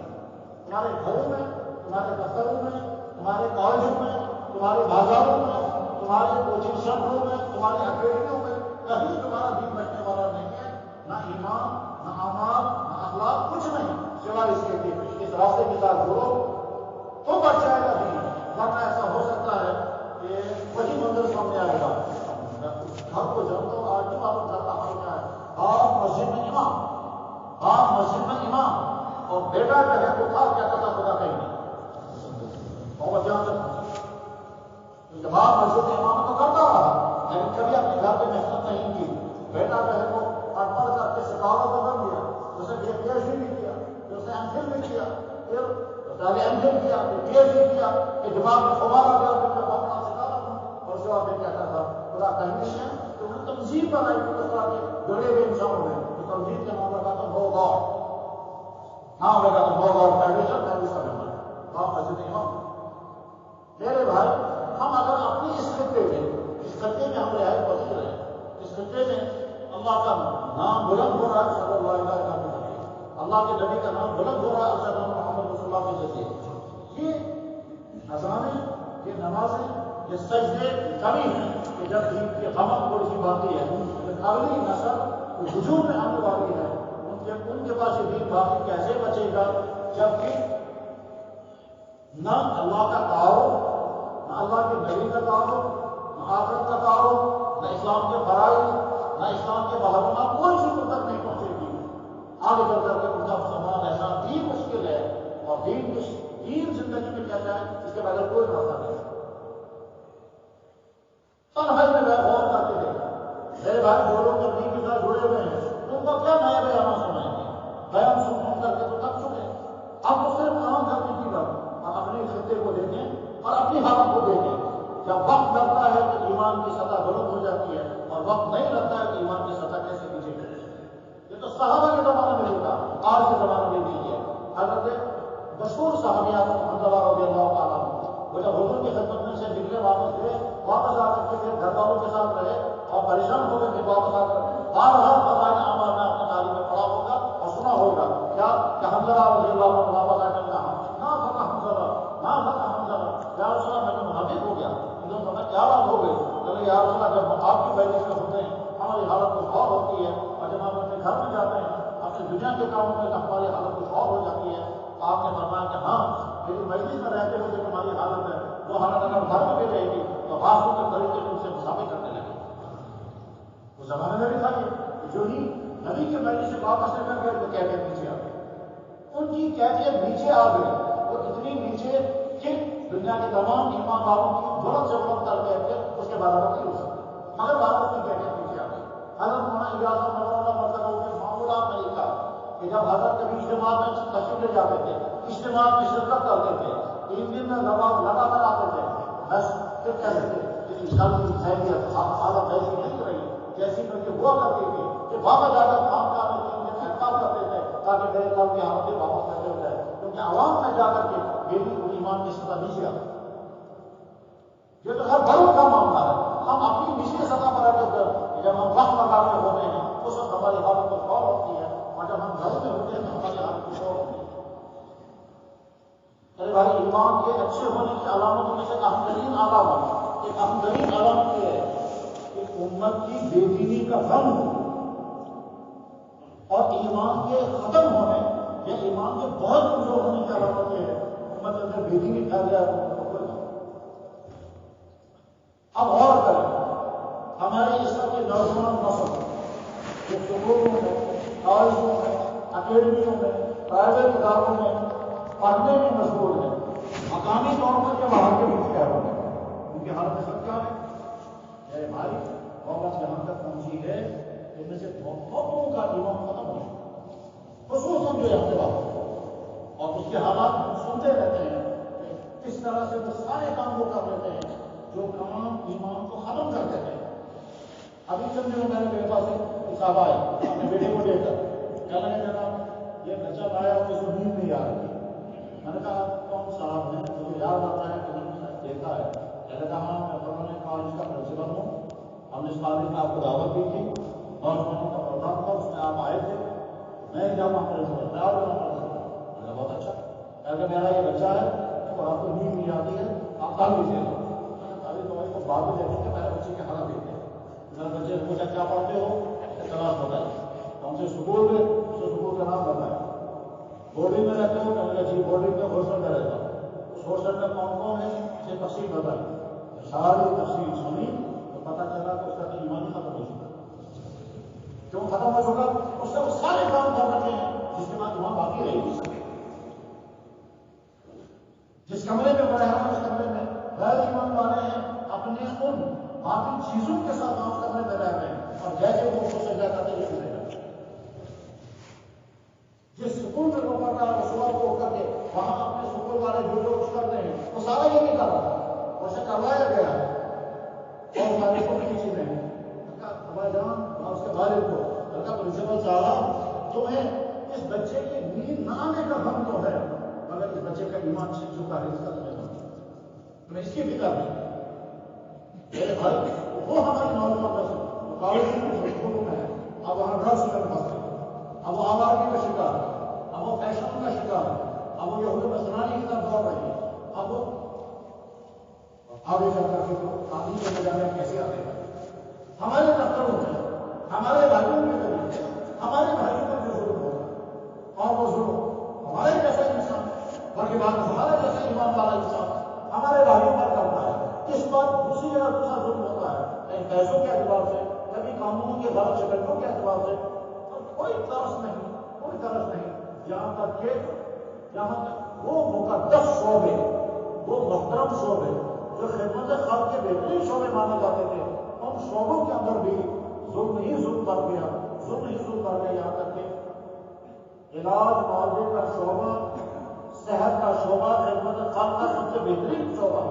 تمہارے گھروں میں، تمہارے دفتروں میں، تمہارے کالجوں میں، تمہارے بازاروں میں، تمہارے کوچنگ سینٹروں میں، تمہاری اکیڈمیوں میں کہیں تمہارا دین بچنے والا نہیں ہے، نہ ایمان، نہ اعمال، نہ اخلاق، کچھ نہیں سوائے اس کے لیے اس راستے کے ساتھ جڑو تو بچ جائے گا دین، ورنہ ایسا ہو سکتا ہے کہ وہی منظر سامنے آئے گا۔ گھر کو جانتا ہوں آج بھی آپ گھر کا حال کیا ہے، باپ مسجد میں امام، باپ مسجد میں امام اور بیٹا جو ہے وہ تھا کہتا تھا خدا کہیں نہیں، اور جان سے باپ مسجد میں امام تو کرتا رہا لیکن کبھی اپنے گھر پہ محنت نہیں کی، بیٹا جو ہے وہ پڑھ پڑھ کر کے سکھاوت کو بن گیا، اسے پی ایچ ڈی بھی کیا، پھر اسے ایم فل بھی کیا، پھر پہلے ایم فل کیا، پھر پی ایچ ڈی کیا، کہ دماغ میں خبر آ گیا کہ میں بہت بڑا سکھاوت ہوں، اور اس کے بعد پھر کہتا تھا خدا کہیں نہیں ہے، تو انہوں نے تنظیم بنائی تھی اس طرح کے جڑے ہوئے انسانوں میں، تو تنظیم کا نام رکھا تھا نو گاڈ، نام رکھا تھا نو گاڈ فیڈریشن، میں اس کا ممبر باپ مسجد امام۔ میرے بھائی، ہم اگر اپنی اس خطے میں ہم رعایت پذیر ہیں، اس خطے میں اللہ کا نام بلند ہو رہا ہے، صلی اللہ علیہ وسلم، اللہ کے نبی کا نام بلند ہو رہا ہے، صلی محمد رسول اللہ کے ذریعے، یہ اذانیں، یہ نمازیں، یہ سجدے کمی ہیں کہ جب دین کی غمت تھوڑی سی باقی ہے، لیکن اگلی نسل جو وجود میں آنے والی ہے ان کے پاس یہ دین باقی کیسے بچے گا جبکہ نہ اللہ کا تعارف، نہ اللہ کے نبی کا تعارف، نہ آخرت کا تعارف، نہ اسلام کے فرائض، نہ اسلام کے محرمات، کوئی چیز ان تک نہیں پہنچے گی، آگے چل کر کے ان کا مسلمان رہنا بھی مشکل ہے، اور دین دین زندگی میں کیا جائے اس کے بغیر کوئی راستہ نہیں. تنہائی میں غور کر کے دیکھا میرے بھائی جو لوگ تبلیغ کے ساتھ جڑے ہوئے ہیں ان کو کیا نیا بیان سنائیں گے. بیان سن کر کے تو تھک چکے. اب تو صرف کام کرنے کی بات اور اپنے خطے کو دیکھیں اور اپنی حالت کو دیکھیں. جب وقت لگتا ہے تو ایمان کی سطح غلط ہو جاتی ہے اور وقت نہیں لگتا ہے تو ایمان کی سطح کیسے پیچھے چلے جاتی ہے. یہ تو صحابہ کے زمانے میں ہوتا آج کے زمانے میں بھی ہے. حضرت مشہور صحابیات حنظلہ رضی اللہ تعالیٰ وہ جب حضور کی خدمت میں سے نکلے واپس گئے واپس آ کر کے پھر گھر والوں کے ساتھ رہے اور پریشان ہو گئے. واپس آ کر بار فضائل اعمال میں اپنی تعلیم میں پڑھا ہوگا اور سنا ہوگا کیا کہ حنظلہ رضی اللہ عنہ واپس آ کر کہا نہ فتح حنظلہ نہ فتح حنظلہ یا رسول اللہ میں تو منافق ہو گیا. انہوں نے کیا بات ہو گئی. چلے یا رسول اللہ جب آپ کی مجلس میں ہوتے ہیں ہماری حالت کچھ اور ہوتی ہے اور جب ہم اپنے گھر میں جاتے ہیں اپنے دنیا کے کاموں میں ہماری حالت کچھ اور ہو جاتی ہے. آپ نے فرمایا کہ ہاں میری مجلس میں رہتے ہوئے جو ہماری حالت ہے وہ حالت اگر گھر میں بھی رہے گی تو راستوں کے طریقے ان سے مسافر کرنے لگے. اس زمانے میں بھی تھا کہ جو ہی نبی کے مجلس سے واپس لے کر گئے تو کیفیت نیچے آ گئی. ان کی کیفیت نیچے آ گئی. وہ اتنی نیچے کہ دنیا کے تمام ایمان والوں کی بلند سے بلند کر کیفیت اس کے برابر نہیں ہو سکتی مگر بعد کی کیفیت نیچے آ گئی. حضرت مولانا اجازت نظر اللہ مرتبہ کے معمولات میں لکھا کہ جب حضرت کبھی اجتماع میں تشریف لے جاتے تھے اجتماع میں شرکت کرتے تھے 3 دن میں لگاتار آتے تھے بس پھر کہتے تھے کہ کل کی خیریت حالت ایسی نہیں رہی جیسی میں کہ ہوا کرتی تھی کہ واپس جا کر کام کا میں 3 دن احتیاط کرتے تھے تاکہ میرے کل کی حالت واپس کیسے ہو جائے کیونکہ عوام میں جا کر کے میری ایمان کی سطح نیچے آتی. یہ تو ہر بڑوں کا معاملہ ہے. ہم اپنی نچلی سطح پر رہ کر جب ہم وقت مقام میں ہوتے ہیں اس وقت ہماری حالت کچھ اور ہوتی ہے اور جب ہم گھر میں ہوتے ہیں تو ہماری حالت کچھ اور ہوتی ہے. ارے بھائی ایمان کے اچھے ہونے کی علامتوں میں سے اہم ترین علامت ایک اہم ترین علامت یہ ہے کہ امت کی بے دینی کا غم ہو اور ایمان کے ختم ہونے یا ایمان کے بہت کمزور ہونے کی علامت یہ ہے امت کے اندر بے دینی پھیل جائے. اب اور کریں ہمارے اس وقت کے نوجوان نسل جو سکولوں میں کالجوں میں اکیڈمیوں میں پرائیویٹ اداروں میں پڑھنے میں مشغول ہے مقامی طور پر یا باہر کے ملک کہہ رہے ہیں ان کی حالت سب کیا ہے. میرے بھائی قوت یہاں تک پہنچی ہے ان میں سے بہتوں کا ایمان ختم ہو خصوصاً جو یہاں کے بعد اور اس کے حالات ہم سنتے رہتے ہیں کہ کس طرح سے وہ سارے کام وہ کر لیتے ہیں جو کام ایمان کو ختم کرتے ہیں. ابھی چند دنوں میں میرے پاس ایک صاحب آئے اپنے بیٹے کو لے کر کہنے لگے جناب یہ بچہ آیا اور کسی نیند نہیں آ رہی. میں نے کہا کون صاحب ہے مجھے یاد آتا ہے کہ میں نے دیکھا ہے. کہنے لگا ہاں میں فلاں کالج کا پرنسپل ہوں ہم نے اس کالج میں آپ کو دعوت دی تھی نوجوانوں کا پروگرام تھا اس میں آپ آئے تھے میں جب وہاں پرنسپل میں آپ پرنسپل بہت اچھا کہ میرا یہ بچہ ہے اور آپ کو نیند نہیں آتی ہے آپ تعلیم دے دو. کو بعد میں دیکھیں گے میرے بچے کی حالت دیکھتے ہیں میرے بچے کو پوچھا کیا پڑھتے ہو کلاس بتائیے ہم سے سکول میں اسے سکول کا نام بتائیں بورڈنگ میں رہتے ہو کہنے لگا جی بورڈنگ میں ہاسٹل میں رہتا ہوں اس ہاسٹل میں کون کون ہے اسے تفصیل بتائی ساری تفصیل سنی تو پتا چلا کہ اس کا ایمان ہی ختم ہو چکا. کیوں ختم ہو چکا اس نے وہ سارے کام کر رکھے ہیں جس کے بعد ایمان باقی رہ نہیں سکے. جس کمرے میں پڑے ہیں اس کمرے میں غیر ایمان والے ہیں اپنے ان باقی چیزوں کے ساتھ کام کرنے میں رہ گئے اور جیسے وہ اس کو سجا کرتے ہیں گزرے گا. جس سکول میں وہ پڑھ رہا ہے وہ صبح کو کر کے وہاں اپنے سکول والے جو جو کچھ کرتے ہیں وہ سارا یہ نہیں کر رہا اسے کروایا گیا ہے اور ہمارے کو بھی چیزیں ہیں ہمارے جان اس کے والد کو کا پرنسپل صاحب تمہیں اس بچے کی نیند نہ آنے کا غم تو ہے مگر اس بچے کا ایمان چھپ چکا ہے اس کا تمہیں اس کی فکر نہیں. میرے بھائی وہ ہماری نوجوان نسل کالج میں اسکولوں میں ہے اب وہاں ڈرگس میں پھنستے اب وہ آوارگی کا شکار اب وہ فیشن کا شکار اب وہ یہود نصرانی کی طرف دوڑ رہی ہے. اب وہ آگے جا کر کے آدمی کے نظام کیسے آتے ہیں ہمارے دفتروں میں ہمارے بھائیوں کے ذریعے ہمارے بھائیوں پر جو ظلم ہوگا اور وہ ظلم ہمارے جیسا انسان بلکہ بعد ہمارے جیسا ایمان والا انسان ہمارے بھائیوں پر کرتا ہے. اس پر دوسری جگہ دوسرا ظلم ہوتا ہے کہیں پیسوں کے اعتبار سے کبھی قانونوں کے غلط شکلوں کے اعتبار سے اور کوئی طرز نہیں یہاں تک کہ وہ مقدس شعبے جو خدمت خلق کے بہترین شعبے مانے جاتے تھے، ان شعبوں کے اندر بھی ظلم ہی ظلم بڑھ گیا، ظلم ہی ظلم بڑھ گیا، یہاں تک کہ علاج معالجے کا شعبہ، صحت کا شعبہ خدمت خلق کا سب سے بہترین شعبہ،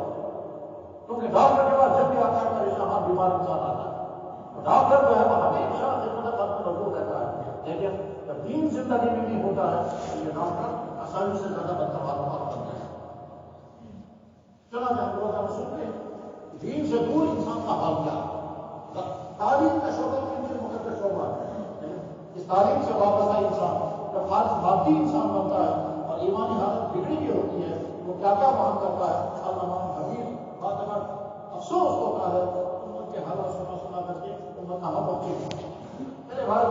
کیونکہ ڈاکٹر کے پاس جب بھی آتا ہے پریشان بیمار انسان آتا ہے، ڈاکٹر جو ہے وہ ہمیشہ خدمت خلق میں مضبوط رہتا ہے، لیکن جب دین زندگی میں نہیں ہوتا ہے تو یہ ڈاکٹر آسانی سے زیادہ بدتر بنتا ہے۔ چنانچہ ہم لوگ سنتے ہیں دین سے دور انسان کا حال کیا ہے۔ تعلیم کا شعبہ کیونکہ مقدس شعبہ ہے، اس تعلیم سے وابستہ انسان جب خالص مادی انسان بنتا ہے اور ایمانی حالت بگڑی بھی ہوتی ہے، وہ کیا کیا وہاں کرتا ہے، علامہ حبیب بات اگر افسوس ہوتا ہے امت کے حالات سنا کر کے امت کہاں پہنچے۔ میرے بھائی،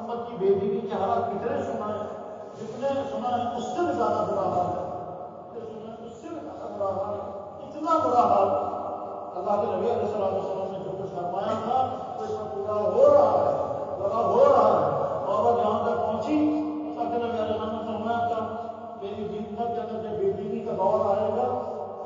امت کی بے دینی کے حالات کتنے سنا ہے، جتنے سنا ہے اس سے بھی زیادہ برا حال ہے، اس سے بھی زیادہ برا حال ہے، اتنا برا حال اللہ کے نبی علیہ السلام نے جو کچھ فرمایا تھا وہ اس میں پورا ہو رہا ہے، پورا ہو رہا ہے۔ اور جہاں تک پہنچی اللہ کے نبی علیہ السلام نے فرمایا تھا میری امت کے اندر جب بے دینی کا دور آئے گا،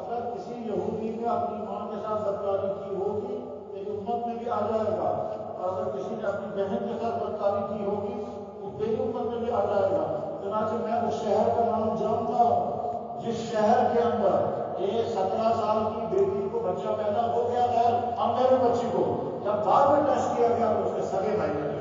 اگر کسی یہودی نے اپنی ماں کے ساتھ بدکاری کی ہوگی میری امت میں بھی آ جائے گا، اور اگر کسی نے اپنی بہن کے ساتھ بدکاری کی ہوگی وہ میری امت میں بھی آ جائے گا۔ چنانچہ میں اس شہر کا نام جانتا ہوں جس شہر کے اندر ایک 17 سال کی بیٹی کو بچہ پیدا ہو گیا ہے، اور میرے بچی کو جب بعد میں ٹیسٹ کیا گیا تو اس کے سگے بھائی نے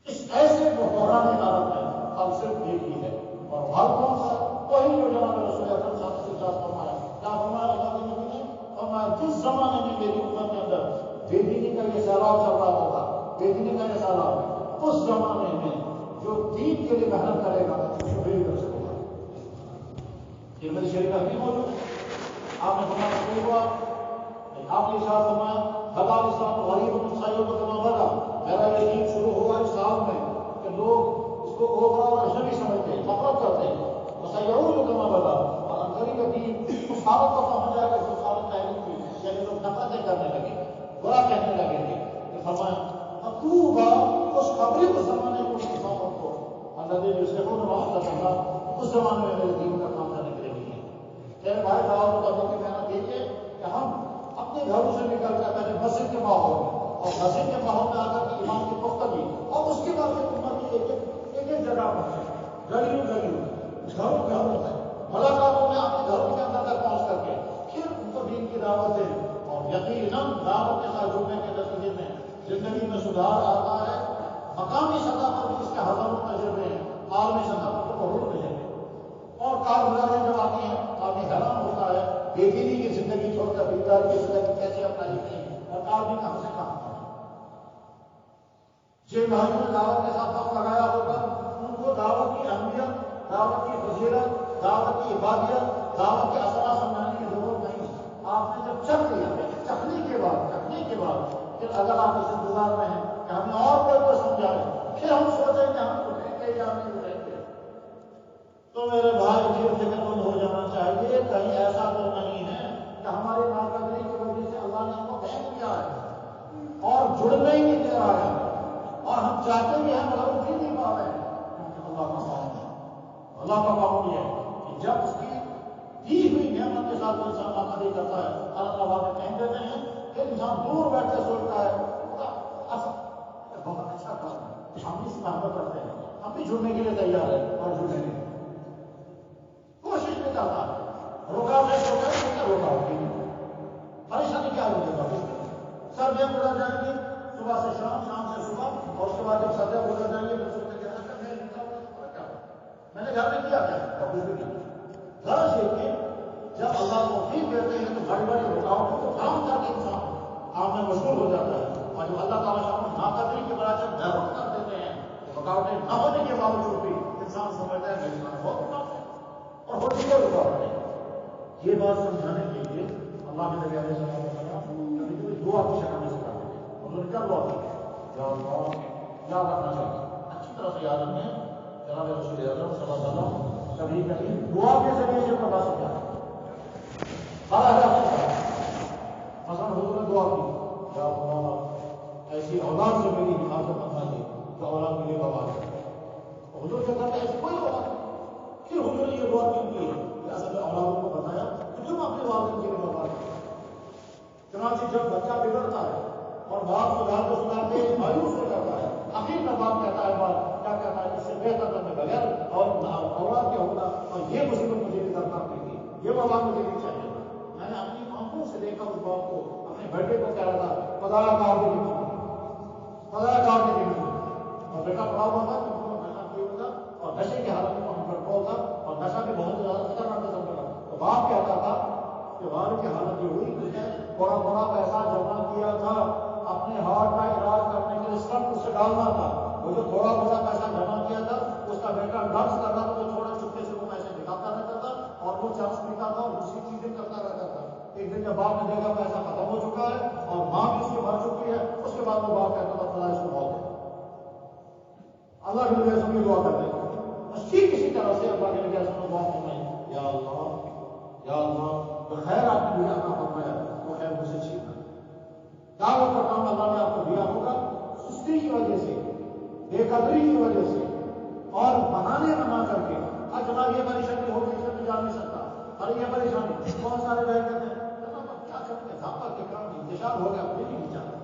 اس ایسے بحرانی حالت میں ہم صرف ایک ہی ہے، اور حال کون سا؟ وہی جو جناب رسول اکرم صلی اللہ علیہ وسلم فرمایا، کیا فرمایا اللہ کے نبی نے؟ فرمایا جس زمانے میں میری امت کے اندر بے دینی کا یہ سیلاب چل رہا ہوگا، بے دینی کا یہ سیلاب، اس زمانے میں جو دین کے لیے محنت کرے گا اس کو میری طرف سے ہوگا۔ یہ میری شریف حدیث موجود ہے، آپ نے فرمایا صحیح ہوا، آپ نے ارشاد فرمایا حلال اسلام غریب مسائل کو تمام بھرا، میرا یہ دین شروع ہوا اس سال میں کہ لوگ اس کو اوپر اور اجنبی سمجھتے ہیں، نفرت کرتے ہیں، مسائل کو تمام بھرا، اور اندری کا دین اس حالت پر پہنچ جائے گا جو حالت پہلی تھی، یعنی لوگ نفرتیں کرنے لگے، برا کہنے لگیں گے۔ کہ فرمایا مطلوبہ اس خبری اس زمانے کو انسانوں کو اللہ دے جس کو نواز کرنا اس زمانے میں میرے دین کا کام کرنے کے لیے نہیں ہے۔ میرے بھائی دعوت کرنے کی محنت دیکھیے کہ ہم اپنے گھروں سے نکل کر پہلے مسجد کے ماحول میں اور مسجد کے ماحول میں آ کر کے ایمان کی پختگی، اور اس کے بعد امت کی ایک جگہ پہنچے، گلیوں گھروں میں ملاقاتوں میں اپنے گھروں کے اندر تک پہنچ کر کے پھر ان کو دین کی دعوت دیں، اور یقیناً دعوت کے ساتھ جڑنے کے نتیجے میں زندگی میں سدھار آتا ہے۔ مقامی سطح پر بھی اس کے ہزاروں تجربے ہیں، عالمی سطح پر تو کروڑوں تجربے، اور کارگزاریں جب آتی ہیں آدمی حیران ہوتا ہے بے دینی کی زندگی چھوڑ کر دینداری کی زندگی کیسے اپنائی گئی، اور آدمی کہاں سے کہاں پہنچا۔ جن بھائیوں نے دعوت کے ساتھ وقت لگایا ہوگا ان کو دعوت کی اہمیت، دعوت کی فضیلت، دعوت کی عبادیت، دعوت کے اثرات سمجھانے کی ضرورت نہیں۔ آپ نے جب چکھ لیا، چکھنے کے بعد پھر اگر آپ اس انتظار میں ہیں کہ ہمیں اور کوئی سمجھائے، پھر ہم سوچیں کہ ہم اٹھیں گے یا نہیں اٹھیں گے، تو میرے بھائی پھر فکر مند ہو جانا چاہیے کہیں ایسا تو نہیں ہے کہ ہماری ناقدری کی وجہ سے اللہ نے ہم کو پھینک دیا ہے اور جڑنے ہی نہیں دے رہا ہے، اور ہم چاہتے بھی ہیں مگر اٹھ ہی نہیں پا رہے ہیں، کیونکہ اللہ کا قانون ہے۔ اللہ کا قانون یہ ہے کہ جب اس کی دی ہوئی نعمت کے ساتھ انسان ناقدری کرتا ہے، اللہ تعالیٰ نے پھینک دیتے ہیں، پھر انسان دور بیٹھ کے سوچتا ہے بہت اچھا کام ہے، ہم بھی اس محبت کرتے ہیں، ہم بھی جڑنے کے لیے تیار ہیں، اور جڑنے کے لیے کوشش بھی کرتا ہے، رکاوٹ روکا ہوتی ہے، پریشانی کیا ہوگی گا، سردیاں گزر جائیں گی صبح سے شام، شام سے صبح، اور اس کے بعد جب سردیاں گزر جائیں گی پھر سوچتے کیا میں نے گھر میں کیا کچھ بھی نہیں۔ غرض یہ کہ جب اللہ توفیق دیتے ہیں تو بڑی بڑی رکاوٹوں کو کام کر کے انسان کام میں مشغول ہو جاتا ہے، اور جب اللہ تعالیٰ شام ناقدری کی وجہ سے محروم کر دیتے ہیں، رکاوٹیں نہ ہونے کے باوجود بھی انسان سمجھتا ہے میری بات بہت رکاوٹ ہے، اور ہوتی ہے رکاوٹ۔ یہ بات سمجھانے کے لیے اللہ کے نبی علیہ السلام کبھی کبھی دعا کی شکل میں سکھاتے ہیں، انہوں نے کیا دعا کی؟ یا اللہ، یاد رکھنا چاہیے، اچھی طرح سے یاد رکھیں، جناب رسول اکرم صلی اللہ علیہ وسلم کبھی کبھی دعا کے ذریعے سے پتا سمجھا مثلا حضور نے دعا کی، یا اللہ ایسی اولاد سے میری حفاظت فرمائیے جو اولاد کے لیے بوار ہے، حضور سے کہتے ایسی کوئی اولاد نہیں، پھر حضور بغیر اور اولاد کے ہوگا اور یہ مصیبت مجھے بھی درکار نہیں تھی، یہ وبا مجھے نہیں چاہیے تھا. میں نے اپنی آنکھوں سے دیکھا اس باپ کو، اپنے بیٹے کو کہہ رہا تھا خدا کار کے دن اور بیٹا پڑا ہوا تھا کہ نشہ کیا ہوگا اور نشے کی حالت میں کنٹرول تھا اور نشہ بھی بہت زیادہ خطرناک قسم کا. تو باپ کہتا تھا کہ والد کی حالت یہ ہوئی کہ تھوڑا تھوڑا پیسہ جمع کیا تھا اپنے ہارٹ کا علاج کرنے کے لیے سب اسے ڈالنا تھا. وہ جو تھوڑا تھوڑا پیسہ جمع کیا تھا اس کا بیٹا ڈانس کرنا تھا تو چھوڑا چپکے سے وہ پیسے نکالتا رہتا تھا اور وہ چرس پیتا تھا اور دوسری چیزیں کرتا رہتا تھا. ایک دن جب باپ نے دیکھا پیسہ ختم ہو چکا ہے اور ماں بھی اس کی مر چکی ہے، اس کے بعد وہ باپ کہتا تھا خدا اس کو موت دے. اللہ کے نبی کی دعا کرتے ہیں کسی طرح سے اللہ کے نبی دعا فرمائی یا اللہ خیر آپ نے مجھے عطا فرمایا وہ خیر مجھ سے چھیننا. دعوت کا کام اللہ نے آپ کو دیا ہوگا سستی کی وجہ سے، بے قدری کی وجہ سے اور بہانے بنا کر کے جناب یہ پریشانی ہوگی اس میں جا نہیں سکتا، ارے یہ پریشانی بہت سارے لوگ کہتے ہیں کیا کرتے ہیں دعوت کے کام انتشار ہو گیا اب نہیں چاہتا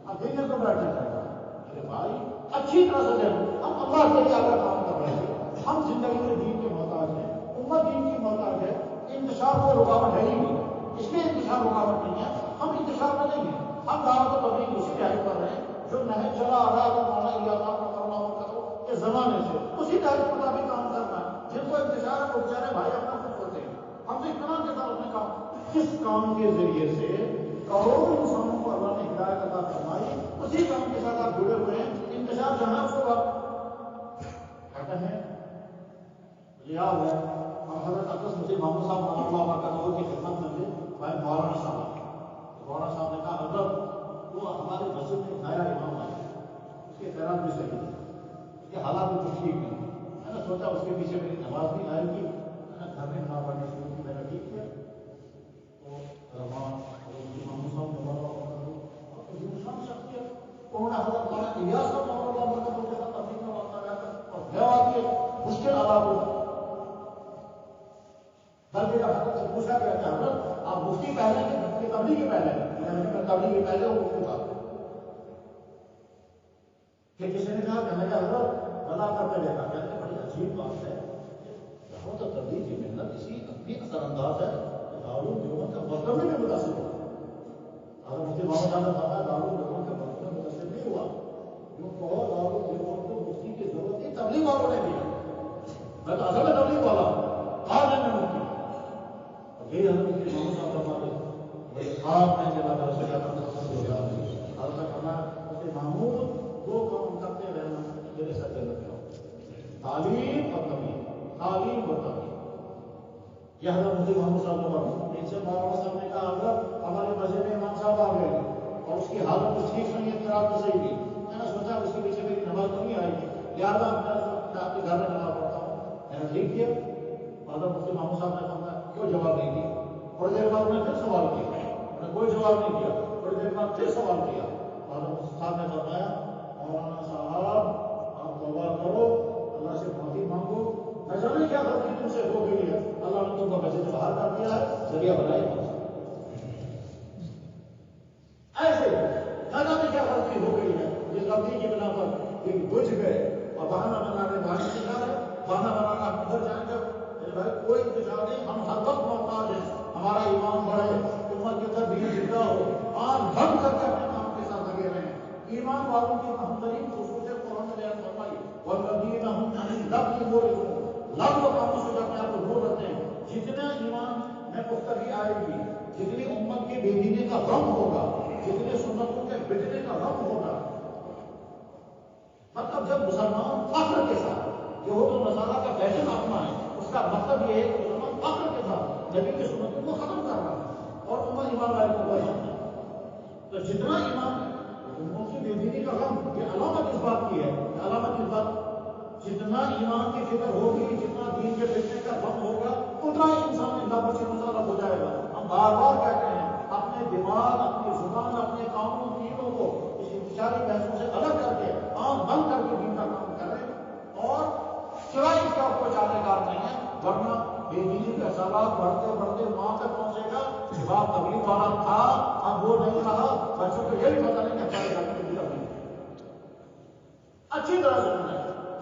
اب دیکھنے کو بیٹھنا چاہیے. ارے بھائی اچھی طرح سے ہم اللہ کے لیے اگر کام کر رہے ہیں، ہم زندگی میں دین کے محتاج ہیں، امت دین کی محتاج ہے، انتشار کو رکاوٹ ہے ہی نہیں، اس لیے انتشار رکاوٹ نہیں ہے. ہم انتشار میں نہیں ہیں، ہم دعوت و تبلیغ اسی نہج پر رہے ہیں جو نہج چلا آ رہا ہے مولانا الیاس کرنا کرو کے زمانے سے اسی نہج پر بھی کام کرنا ہے. جن کو انتشار ہے وہ بیچارے بھائی اپنا کچھ ہوتے ہیں، ہم سے اتنا کے ساتھ اپنے کام کس کام کے ذریعے سے کروڑوں انسانوں کو اللہ نے ہدایت عطا فرمائی اسی کام کے ساتھ آپ جڑے ہوئے ہیں. انتشار جہاں اس کو کہتے ہیں یاد ہے اور حضرت اقدس مسیح محمد صاحب اللہ کا کی خدمت میں تھے بھائی مولانا صاحب نے کہا حضرت وہ ہمارے مسجد میں نیا امام آیا، اس کے خیرات بھی صحیح ہے، اس کے حالات بھی کچھ ٹھیک نہیں. میں نے سوچا اس کے پیچھے میری نماز نہیں آئے گی، میں نے گھر میں نماز پڑھنا شروع کی. میں نے ٹھیک کیا تو رحمان محمد صاحب نے شخصیت انہوں نے حضرت مولانا الیاس صاحب کے ساتھ تبلیغ میں وقت لگایا تھا اور دیوار کے مشکل علاقوں بلکہ جب حضرت سے پوچھا گیا کہ حضرت آپ مفتی پہلے کہ تبلیغ کے پہلے میں تبلیغ کے پہلے وہ مفتی تھا کہ کسی نے کہا کہ میں حضرت بلا کرتے دیکھا کہتے ہیں بڑی عجیب بات ہے بہت تبلیغ کی محنت اسی اتنی اثر انداز ہے کہ دارالعلوم کا مطلب میں متاثر ہوا. اگر مفتی محمد صاحب نے فرمایا دارالعلوم کے مطلب میں متاثر نہیں ہوا جو کہو دارالعلوم کو مفتی کی ضرورت نہیں تبلیغ والوں نے دیا. میں تو اصل میں تبلیغ والا آج میں مفتی اور یہی حضرت مفتی محمد صاحب فرماتے بڑے خواب میں جناب رسول اللہ حضرت فرمایا مفتی محمود دو کام کرتے رہنا میرے ساتھ جنت میں ہو، تعلیم اور تبلیغ، تعلیم اور تبلیغ. یہ حضرت مفتی محمد صاحب ان سے مولانا صاحب نے کہا حضرت ہمارے مسجد میں امام صاحب آ گئے اور اس کی حالت کچھ ٹھیک نہیں ہے، قرات تو صحیح تھی. میں نے سوچا اس کے پیچھے میری نماز تو نہیں آئے گی، لہٰذا میں آپ کے گھر میں نماز پڑھتا ہوں. میں نے ٹھیک کیا. حضرت مفتی محمد صاحب نے فرمایا کوئی جواب نہیں دیا. تھوڑی دیر بعد انہوں نے پھر سوال کیا، انہوں نے کوئی جواب نہیں دیا. تھوڑی دیر بعد پھر سوال کیا. حضرت مفتی صاحب نے فرمایا مولانا صاحب آپ توبہ کرو، اللہ سے معافی مانگو، نہ جانے کیا غلطی تم سے ہو گئی ہے، اللہ نے تم کو مسجد سے باہر کر دیا ہے، ذریعہ بنائی ایسے نہ جانے کیا غلطی ہو گئی ہے جس غلطی کی بنا پر یہ بجھ گئے اور بہانہ بنانے باہر نکال ہے، بہانہ بنانا ادھر جائیں گے. میرے بھائی کوئی انتظار نہیں، ہم ہر وقت محتاج ہیں ہمارا ایمان بڑھے، امت کے اندر دین زندہ ہو، آن بھر کر کے اپنے کام کے ساتھ لگے رہیں. ایمان والوں کی اہم ترین خصوصیت قرآن نے بیان فرمائی والذین هم عن اللغو معرضون. لغو کاموں سے اپنے آپ کو دور رکھتے ہیں. جتنا ایمان میں پختگی آئے گی، جتنی امت کے بے دینی کا غم ہوگا، جتنے سنتوں کے بگڑنے کا غم ہوگا، مطلب جب مسلمان فخر کے ساتھ یہود و نصارہ کا فیشن اپنا ہے، اس کا مطلب یہ ہے کہ مسلمان فخر کے ساتھ نبی کی سنتوں کو ختم کر رہا ہے اور امت ایمان والے کو بچانا ہے. تو جتنا ایمان ان کی بے دینی کا غم، یہ علامت اس بات کی ہے، علامت اس بات جتنا ایمان کی فکر ہوگی، جتنا دین کے بچنے کا غم ہوگا، اتنا ہی انسان اللہ پر سے مطالب ہو جائے گا. ہم بار بار کہتے ہیں اپنے دماغ، اپنی زبان، اپنے کاموں تینوں کو اس انتشاری بحثوں سے الگ کر کے آنکھ بند کر کے دین کا کام کریں اور سوائے اس کا کوئی چارے کار نہیں ہے، ورنہ بے دینی کا سواب بڑھتے بڑھتے وہاں تک پہنچے گا کہ باپ تبلیغ والا تھا اب وہ نہیں رہا، بچوں کو یہ بھی پتہ نہیں کہ ہمارے گھر میں تبلیغ اچھی طرح سے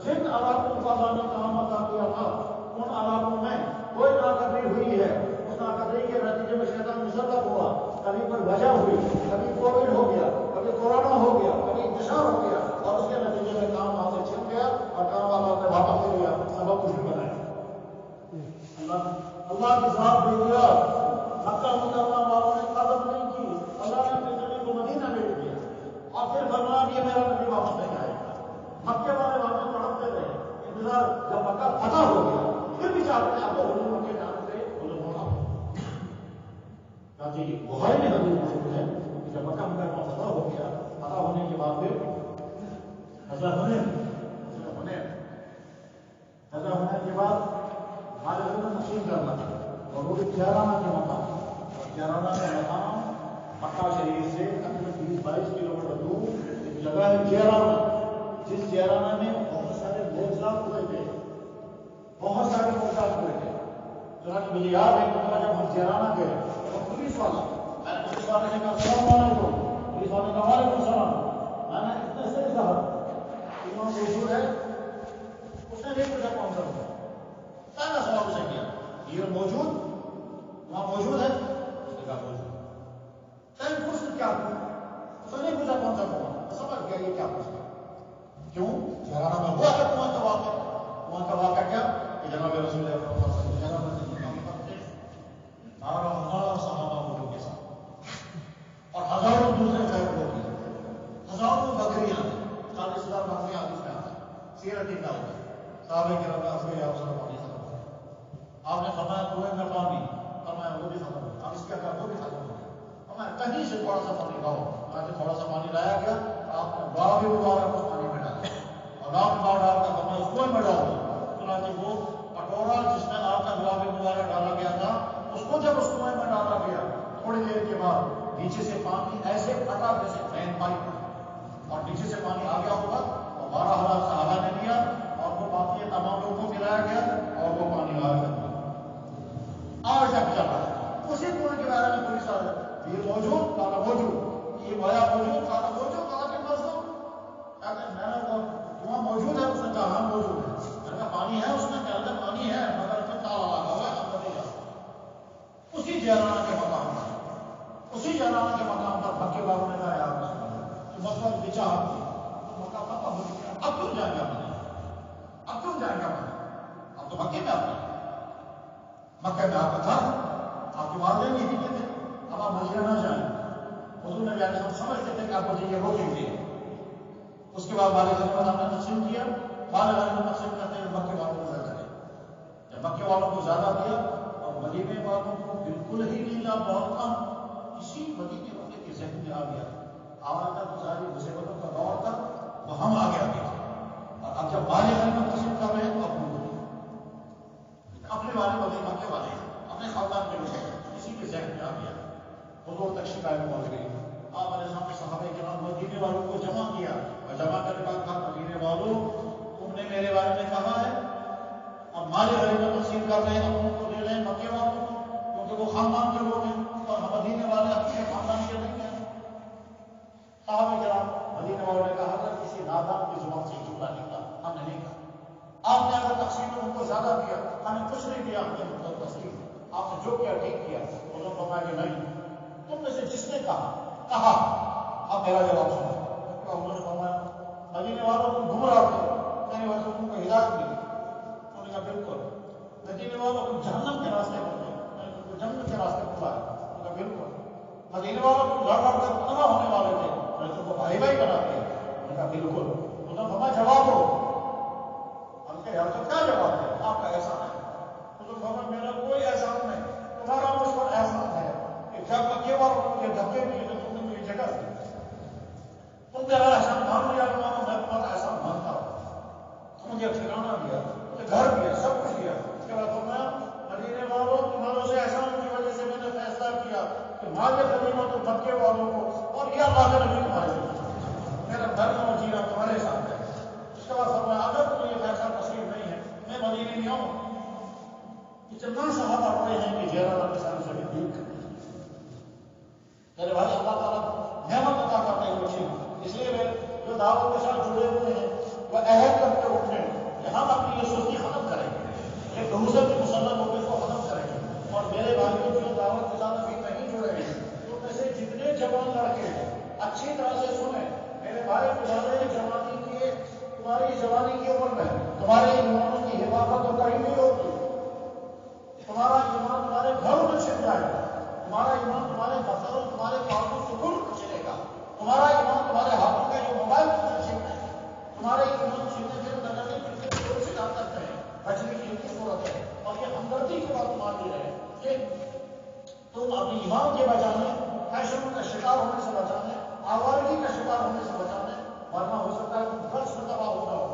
جن علاقوں کو اللہ نے کام عطا کیا تھا ان علاقوں میں کوئی ناقدری ہوئی ہے، اس ناقدری کے نتیجے میں شیطان مسلط ہوا، کبھی کوئی وجہ ہوئی، کبھی کووڈ ہو گیا، کبھی کورونا ہو گیا، کبھی انتشار ہو گیا، اور اس کے نتیجے میں کام وہاں سے چھن گیا اور کام والا نے واپس لے لیا، سبب کچھ بھی بنایا۔ اللہ کی ذات دے دیا، مکہ مکرمہ والوں نے قدم نہیں کی، اللہ نے اپنے نبی کو مدینہ بھیج دیا اور پھر فرمایا کہ میرا نبی واپس نہیں آئے گا۔ مکے والے واپس تڑپتے رہے، انتظار، جب مکہ فتح ہو گیا پھر بھی چاہتے ہیں اب حضور مکے جانے سے حضور ہونا۔ بخاری میں حدیث موجود ہے کہ جب مکہ مکرمہ فتح ہو گیا، فتح ہونے کے بعد پھر غزوہ حنین کے بعد غالباً تقسیم کرنا اور وہ جیرانہ کے مقام، اور جیرانہ کا مقام مکہ شریف سے تقریباً 20-22 کلومیٹر دور ایک جگہ ہے جیرانہ، جس جیرانہ میں بہت سارے معجزات ہوئے تھے، بہت سارے معجزات ہوئے تھے۔ چنانچہ مجھے یاد ہے کہ جب ہم جیرانہ گئے تو پولیس والے نے کہا السلام علیکم، پولیس والے نے کہا وعلیکم السلام، میں نے اتنے سے صاحب وہاں موجود ہے، اس نے نہیں پوچھا کون سا ہوگا، پہلا سوال اسے کیا یہ موجود وہاں موجود ہے، اس نے کہا موجود، پوچھ کیا اس نے نہیں پوچھا کون سا کنواں، سمجھ گیا یہ کیا پوچھا، کیوں جیرانہ میں ہوا ہے کنواں کا واقعہ کیا کہ جناب رسول اللہ صلی اللہ علیہ وسلم جیرانہ میں کام کرتے 18,000 صحابہ لوگوں کے ساتھ اور ہزاروں دوسرے غیر لوگ ہیں، ہزاروں بکریاں، 40,000 بکریاں حدیث میں آتا ہے، سیرت کی کتاب ہے، صحابہ کرام نے عرض کیا رسول اللہ آپ نے فرمایا کنویں میں پانی، فرمایا وہ بھی ختم ہو گیا، اب اس کیا کہا وہ بھی ختم ہو گیا، فرمایا کہیں سے تھوڑا سا پانی لاؤ، تھوڑا سا پانی لایا گیا، آپ نے باغ بھی مبارک اس پانی میں ڈالا اور آپ باغ ڈال کر فرمایا اس کنویں میں ڈال دو، چنانچہ وہ کٹورا جس میں آپ کا گلاب مبارک ڈالا گیا تھا اس کو جب اس کنویں میں ڈالا گیا تھوڑی دیر کے بعد نیچے سے پانی ایسے پھٹا جیسے ڈرین پائپ اور نیچے سے پانی آ گیا ہوگا اور 12,000 صحابہ نے لیا اور وہ باقی تمام لوگوں کو پلایا گیا اور وہ پانی آ گیا آج تک چل رہا ہے۔ اسی کنویں کے بارے میں پولیس والے یہ موجود کالا موجود، یہ گویا موجود کالا موجود کالا کے مذہب کہتے ہیں میں نے وہ کنواں موجود ہے، اس نے کہا ہاں موجود ہے، میں نے کہا پانی ہے اس میں، کہہ رہے پانی ہے مگر اس میں تالا لگا ہوا ہے اندر نہیں جا، اسی جیرانہ کے مقام پر مکے والوں نے کہا یار مسئلہ بچا مکہ فتح ہو گیا، اب کیوں جائیں گے اب کیوں جائیں گے اب تو مکے میں آتے ہیں، مکہ میں آپ کا تھا، آپ کے والدین یہ بھی تھے، اب آپ مدینہ نہ جائیں، حضور نے جانے ہم سمجھتے تھے کہ آپ مجھے یہ روکیں گے، اس کے بعد والد نے تقسیم کیا، والد نے تقسیم کرتے ہیں مکے والوں کو زیادہ دیا، جب مکے والوں کو زیادہ دیا اور مدینے والوں کو بالکل ہی نہیں لا، بہت کم، اسی مدینے والے کے ذہن میں آ گیا آج تک ساری مصیبتوں کا دور تھا وہ ہم آگے آگے تھے، اور اب جب والد نے تقسیم کر رہے ہیں تو اپنے والے کو نہیں مکے والے اپنے خاندان کے لوگ اسی کے ذہن میں آ گیا، حضور تک شکایت پہنچ گئی، آپ علیہ السلام کے صحابہ کرام مدینے والوں کو جمع کیا اور جمع کرنے کے بعد کہا مدینے والوں تم نے میرے بارے میں کہا ہے اب مال غنیمت تقسیم کر رہے ہیں اپنوں کو دے رہے ہیں مکے والوں کو کیونکہ وہ خاندان کے لوگ ہیں اور ہم مدینے والے اپنے خاندان کے نہیں ہیں، صحابہ کرام مدینے والوں نے کہا اگر کسی نادان کی زبان سے جھوٹا نکلا ہم نے نہیں کہا، آپ نے اگر تقسیم میں ان کو زیادہ دیا ہمیں کچھ نہیں دیا، ہم نے مطلب تسلیم، آپ نے جو کیا ٹھیک کیا، انہوں نے فرمایا کہ نہیں تم میں سے جس نے کہا اب میرا جواب سنو، انہوں نے فرمایا مدینے والوں تم گمراہ تھے میں نے ویسے تم کو ہدایت دی، انہوں نے کہا بالکل، مدینے والوں تم جہنم کے راستے پر تھے میں نے تم کو جنت کے راستے پر لایا، انہوں نے کہا بالکل، مدینے والوں تم لڑ لڑ کر تباہ ہونے والے تھے میں نے تم کو بھائی بھائی بنا دیا، انہوں نے کہا بالکل، انہوں نے فرمایا جواب دو، ہم کہ یار کیا جواب ہے آپ کا احسان ہے، تو فرمایا میرا کوئی احسان نہیں، تمہارا مجھ پر احسان ہے کہ جب مکے والوں نے مجھے دھکے دیے تو تم نے مجھے جگہ دی، تم میرا احسان مان لیا کہ مانو میں تمہارا احسان مانتا ہوں، تم مجھے ٹھکانا دیا، مجھے گھر دیا، سب کچھ دیا، اس کے بعد فرمایا مدینے والوں تمہاروں سے احسان کی وجہ سے میں نے فیصلہ کیا کہ مال غنیمت مکے والوں کو اور یہ اللہ کے نبی تمہارے لیے، میرا مرنا اور جینا تمہارے ساتھ ہے، اس کے بعد فرمایا اگر تمہیں یہ فیصلہ نصیب نہیں ہے میں مدینے نہیں آؤں، اتنا صحابہ پڑے ہیں کہ جیرانہ کے سامنے سے دیکھ میرے بھائی اللہ تعالیٰ نعمت عطا کرتے ہیں، اس لیے جو دعوت کے ساتھ جڑے ہوئے ہیں وہ عہد کرتے اٹھنے ایمان کے بچانے، فیشن کا شکار ہونے سے بچانے، آوارگی کا شکار ہونے سے بچانے، ورنہ ہو سکتا ہے تم فرش میں تباہ ہو جاؤ،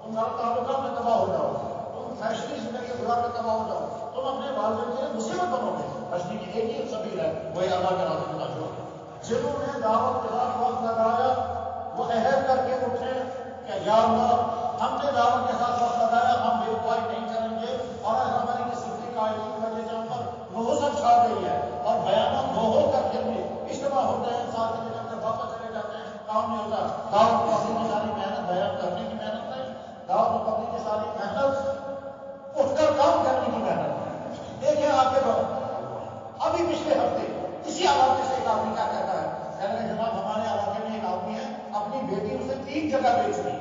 تم تعلقات میں تباہ ہو جاؤ، تم فیشنی زندگی گزار میں تباہ ہو جاؤ، تم اپنے والدین کے لیے مصیبت بنو گے۔ بچنے کی ایک ہی سبیل ہے، وہی اللہ کے راستے میں چھوڑ۔ جنہوں نے دعوت کے ساتھ وقت لگایا وہ عہد کر کے اٹھے کہ یا اللہ ہم نے دعوت کے ساتھ وقت لگایا، ہم بے وفائی نہیں کریں گے، اور اگر ہماری کسی کی قائدی کی وجہ سے ہم پر نحوست چھا گئی ہے اور بیانات ہو کر کے بھی اجتماع ہوتے ہیں، ساتھ چلے جاتے ہیں، واپس چلے جاتے ہیں، کام نہیں ہوتا۔ دعوت کو اپنی کی ساری محنت بیان کرنے کی محنت نہیں، دعوت کو اپنی کی ساری محنت اٹھ کر کام کرنے کی محنت۔ دیکھیں آپ کے لوگ ابھی پچھلے ہفتے اسی علاقے سے ایک آدمی کیا کہتا ہے، کہنے جناب ہمارے علاقے میں ایک آدمی ہے، اپنی بیٹی اسے 3 جگہ بیچ دی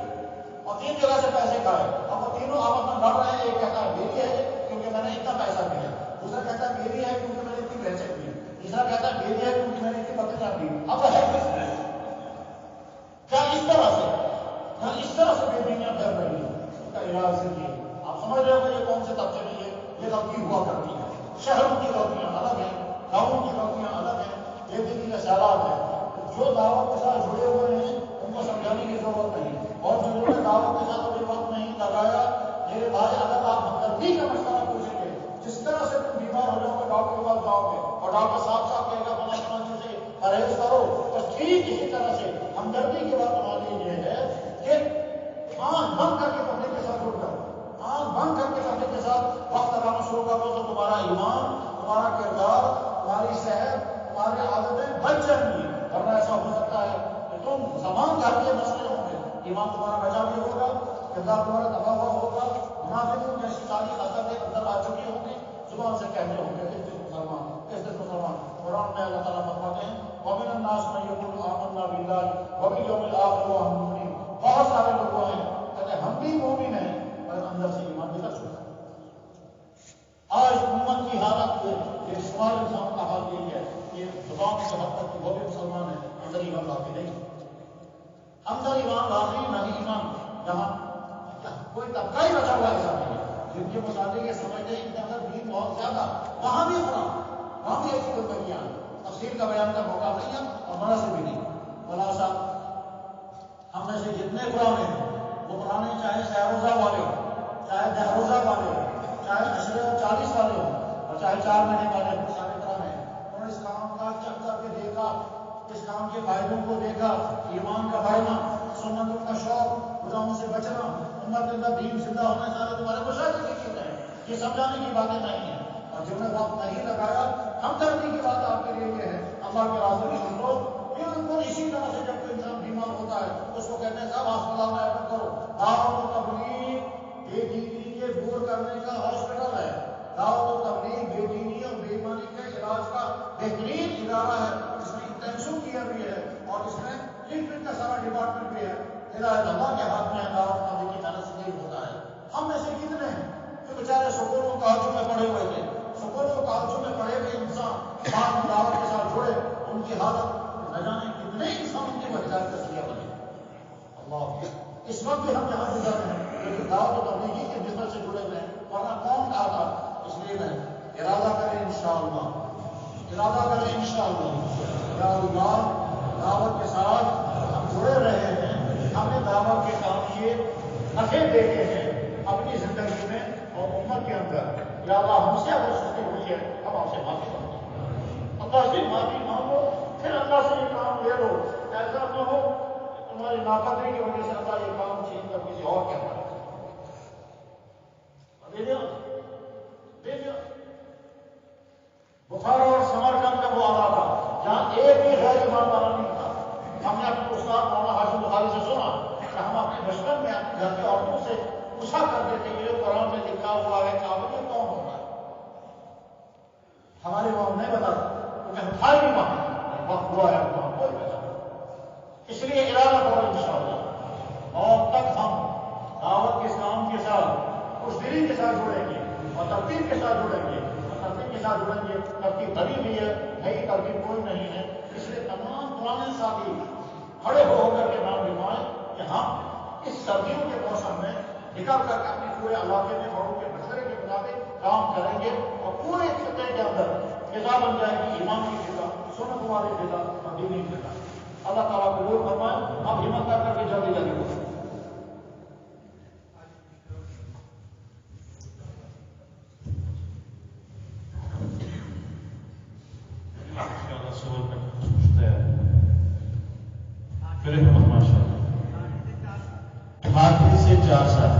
اور 3 جگہ سے پیسے کھائے، اور وہ تینوں آپس میں لڑ رہے ہیں۔ ایک کہتا ہے میری ہے کیونکہ میں نے اتنا پیسہ دیا، دوسرا کہتا ہے میری ہے کیونکہ میں نے اتنی پیسے دی، تیسرا کہتا ہے میری ہے کیونکہ میں نے اتنی بکریاں دی۔ اب ہے کیا اس طرح سے بیٹیاں کر رہی ہیں؟ اس کا علاج سے یہ آپ سمجھ رہے ہو کہ یہ کون سے طبقے میں یہ غلطی ہوا کرتی ہے۔ شہروں کی غلطیاں الگ ہیں، گاؤں کی غلطیاں الگ ہیں، یہ بھی خیالات ہیں۔ جو دعوت کے ساتھ جڑے ہوئے ہیں ان کو سمجھانے کی ضرورت نہیں، اور جو لوگ دعوت کے ساتھ ابھی وقت نہیں لگایا، میرے بھائی اگر آپ ہمدردی کا مشورہ پوچھیں گے، جس طرح سے تم بیمار ہو جاؤ گے ڈاکٹر کے پاس جاؤ گے اور ڈاکٹر صاحب کہے گا فلاں سے پرہیز کرو، تو ٹھیک اسی طرح سے ہمدردی کی بات ہمارے لیے یہ ہے کہ آنکھ بند کر کے پبلک کے ساتھ جڑ جاؤ، آنکھ بند کر کے پبلک کے ساتھ وقت لگانا شروع کر دو، تو تمہارا ایمان، تمہارا کردار، تمہاری صحت، تمہاری عادتیں بچ جائیں گی۔ ورنہ ایسا ہو سکتا ہے کہ تم زمان گھر کے مسئلے ہوں گے، ایمان تمہارا بچا بھی ہوگا، کردار تمہارا تباہ ہوا ہوگا، منافقوں جیسی ساری حسرتیں اندر آ چکی ہوں گی، زبان سے کہتے ہوں گے اس دن مسلمان، اس دن مسلمان۔ قرآن میں اللہ تعالیٰ فرماتے ہیں وَمِنَ النَّاسِ مَن يَقُولُ آمَنَّا بِاللَّهِ وَبِالْيَوْمِ الْآخِرِ وَهُمْ مُؤْمِنُونَ۔ بہت سارے لوگ ہیں کہتے ہیں ہم بھی مومن ہیں پر اندر سے ایمان نہیں رکھتے۔ آج امت کی حالت یہ شمال انسان کا حال یہی ہے کہ زبان سے حد تک وہ بھی مسلمان ہے، اندر ایمان لاتے نہیں، اندر ایمان لاتے نہیں۔ ایمان جہاں کوئی طبقہ ہی بچا ہوا ایسا نہیں ہے جن کے مطابق یہ سمجھتے ہیں کہ اندر دین بہت زیادہ، وہاں بھی خراب، وہاں بھی ایسی گندگیاں، تفصیل کا بیان کا موقع نہیں ہے اور بڑا سے بھی نہیں۔ خلاصہ ہم میں سے جتنے پرانے ہیں وہ پرانے، چاہے سیروزہ والے ہوں، چاہے دہروزہ والے ہوں، چاہے 40 والے ہوں، اور چاہے 4 مہینے والے ہوں، سارے پرانے ہیں۔ انہوں نے اس کام کا چک کر کے دیکھا، اس کام کے فائدوں کو دیکھا، ایمان کا بڑھنا، سنتوں کا شوق، گناہوں سے بچنا، امت کے اندر دین زندہ ہونے، سارے تمہارے مشاہدے کی چیزیں ہیں، یہ سمجھانے کی باتیں نہیں ہیں۔ اور جنہوں نے وقت نہیں لگایا، ہمدردی کی بات آپ کے لیے یہ ہے، اللہ کے راستے میں سن لو۔ بالکل اسی طرح سے جب کوئی انسان بیمار ہوتا ہے اس کو کہتے ہیں صاحب ہاسپٹل میں ایڈمٹ کرو۔ دعوت و تبلیغ بے دینی کے دور کرنے کا ہاسپٹل ہے، دعوت و تبلیغ بے دینی اور بے ایمانی کے علاج کا بہترین ادارہ ہے، اس میں انٹینسو کیا بھی ہے اور اس میں ٹریٹمنٹ کا سارا ڈپارٹمنٹ بھی ہے۔ ہدایت اللہ کے ہاتھ میں ہے، دعوت تبلیغ کی محنت سے نہیں ہوتا ہے۔ ہم میں سے کتنے ہیں جو بیچارے سکولوں کالجوں میں پڑھے ہوئے تھے، سکولوں کالجوں میں پڑھے ہوئے انسان بعد میں دعوت کے ساتھ جڑے، ان کی حالت نہ جانے کتنے انسان کی وہ ہدایت کا ذریعہ بنے۔ اللہ اس وقت بھی ہم یہاں گزر رہے ہیں لیکن دعوت و تبلیغی کے بزنس سے جڑے ہوئے ہیں، ورنہ کون کہا تھا؟ اس لیے میں ارادہ کریں انشاءاللہ، ارادہ کریں انشاءاللہ، یا اللہ دعوت کے ساتھ ہم جڑے رہے ہیں، ہم نے دعوت کے کام کیے، نفع دیکھے ہیں اپنی زندگی میں اور امت کے اندر۔ یا اللہ ہم سے اگر غلطی ہوئی ہے ہم آپ سے معافی مانگتے ہیں، اللہ سے معافی مانگو، پھر اللہ سے یہ کام لے لو۔ ایسا نہ ہو تمہاری ناقدری کی وجہ سے اللہ یہ کام چھین کر کسی اور کے اندر دے دیا۔ بخارا اور سمرقند کا وہ علاقہ جہاں ایک بھی غیر ایمان والا نہیں تھا، ہم نے اپنے استاد مولانا ہاشم بخاری سے سنا کہ ہم اپنے بچپن میں اپنے گھر کے عورتوں سے پوچھا کرتے تھے کہ یہ قرآن میں لکھا ہوا ہے کعبہ میں کون ہوتا ہے؟ ہمارے وہاں نہیں بتا کیونکہ ہم تھا ہی نہیں وہاں، وقت ہوا ہے وہاں کوئی پتا نہیں۔ اس لیے ارادہ کرو انشاءاللہ، اور تک ہم دعوت کے کام کے ساتھ خوش دلی کے ساتھ جڑیں گے اور ترتیب کے ساتھ جڑیں گے، اور ترتیب کے ساتھ جڑیں گے۔ ترتیب بنی ہوئی ہے، نئی ترتیب کوئی نہیں ہے، اس لیے تمام پرانے ساتھی کھڑے ہو کر کے نام لکھوائیں کہ ہم اس سردیوں کے موسم میں نکل کر کے اپنے پورے علاقے میں بڑوں کے مشورے کے مطابق کام کریں گے اور پورے خطے کے اندر فضا بن جائے گی ایمان کی فضا، سنت والی فضا اور دینی فضا۔ اللہ تعالیٰ قبول فرمائے۔ آپ ہمت کر کے جلدی جلدی کریں۔ ہاتھی سے 4 سال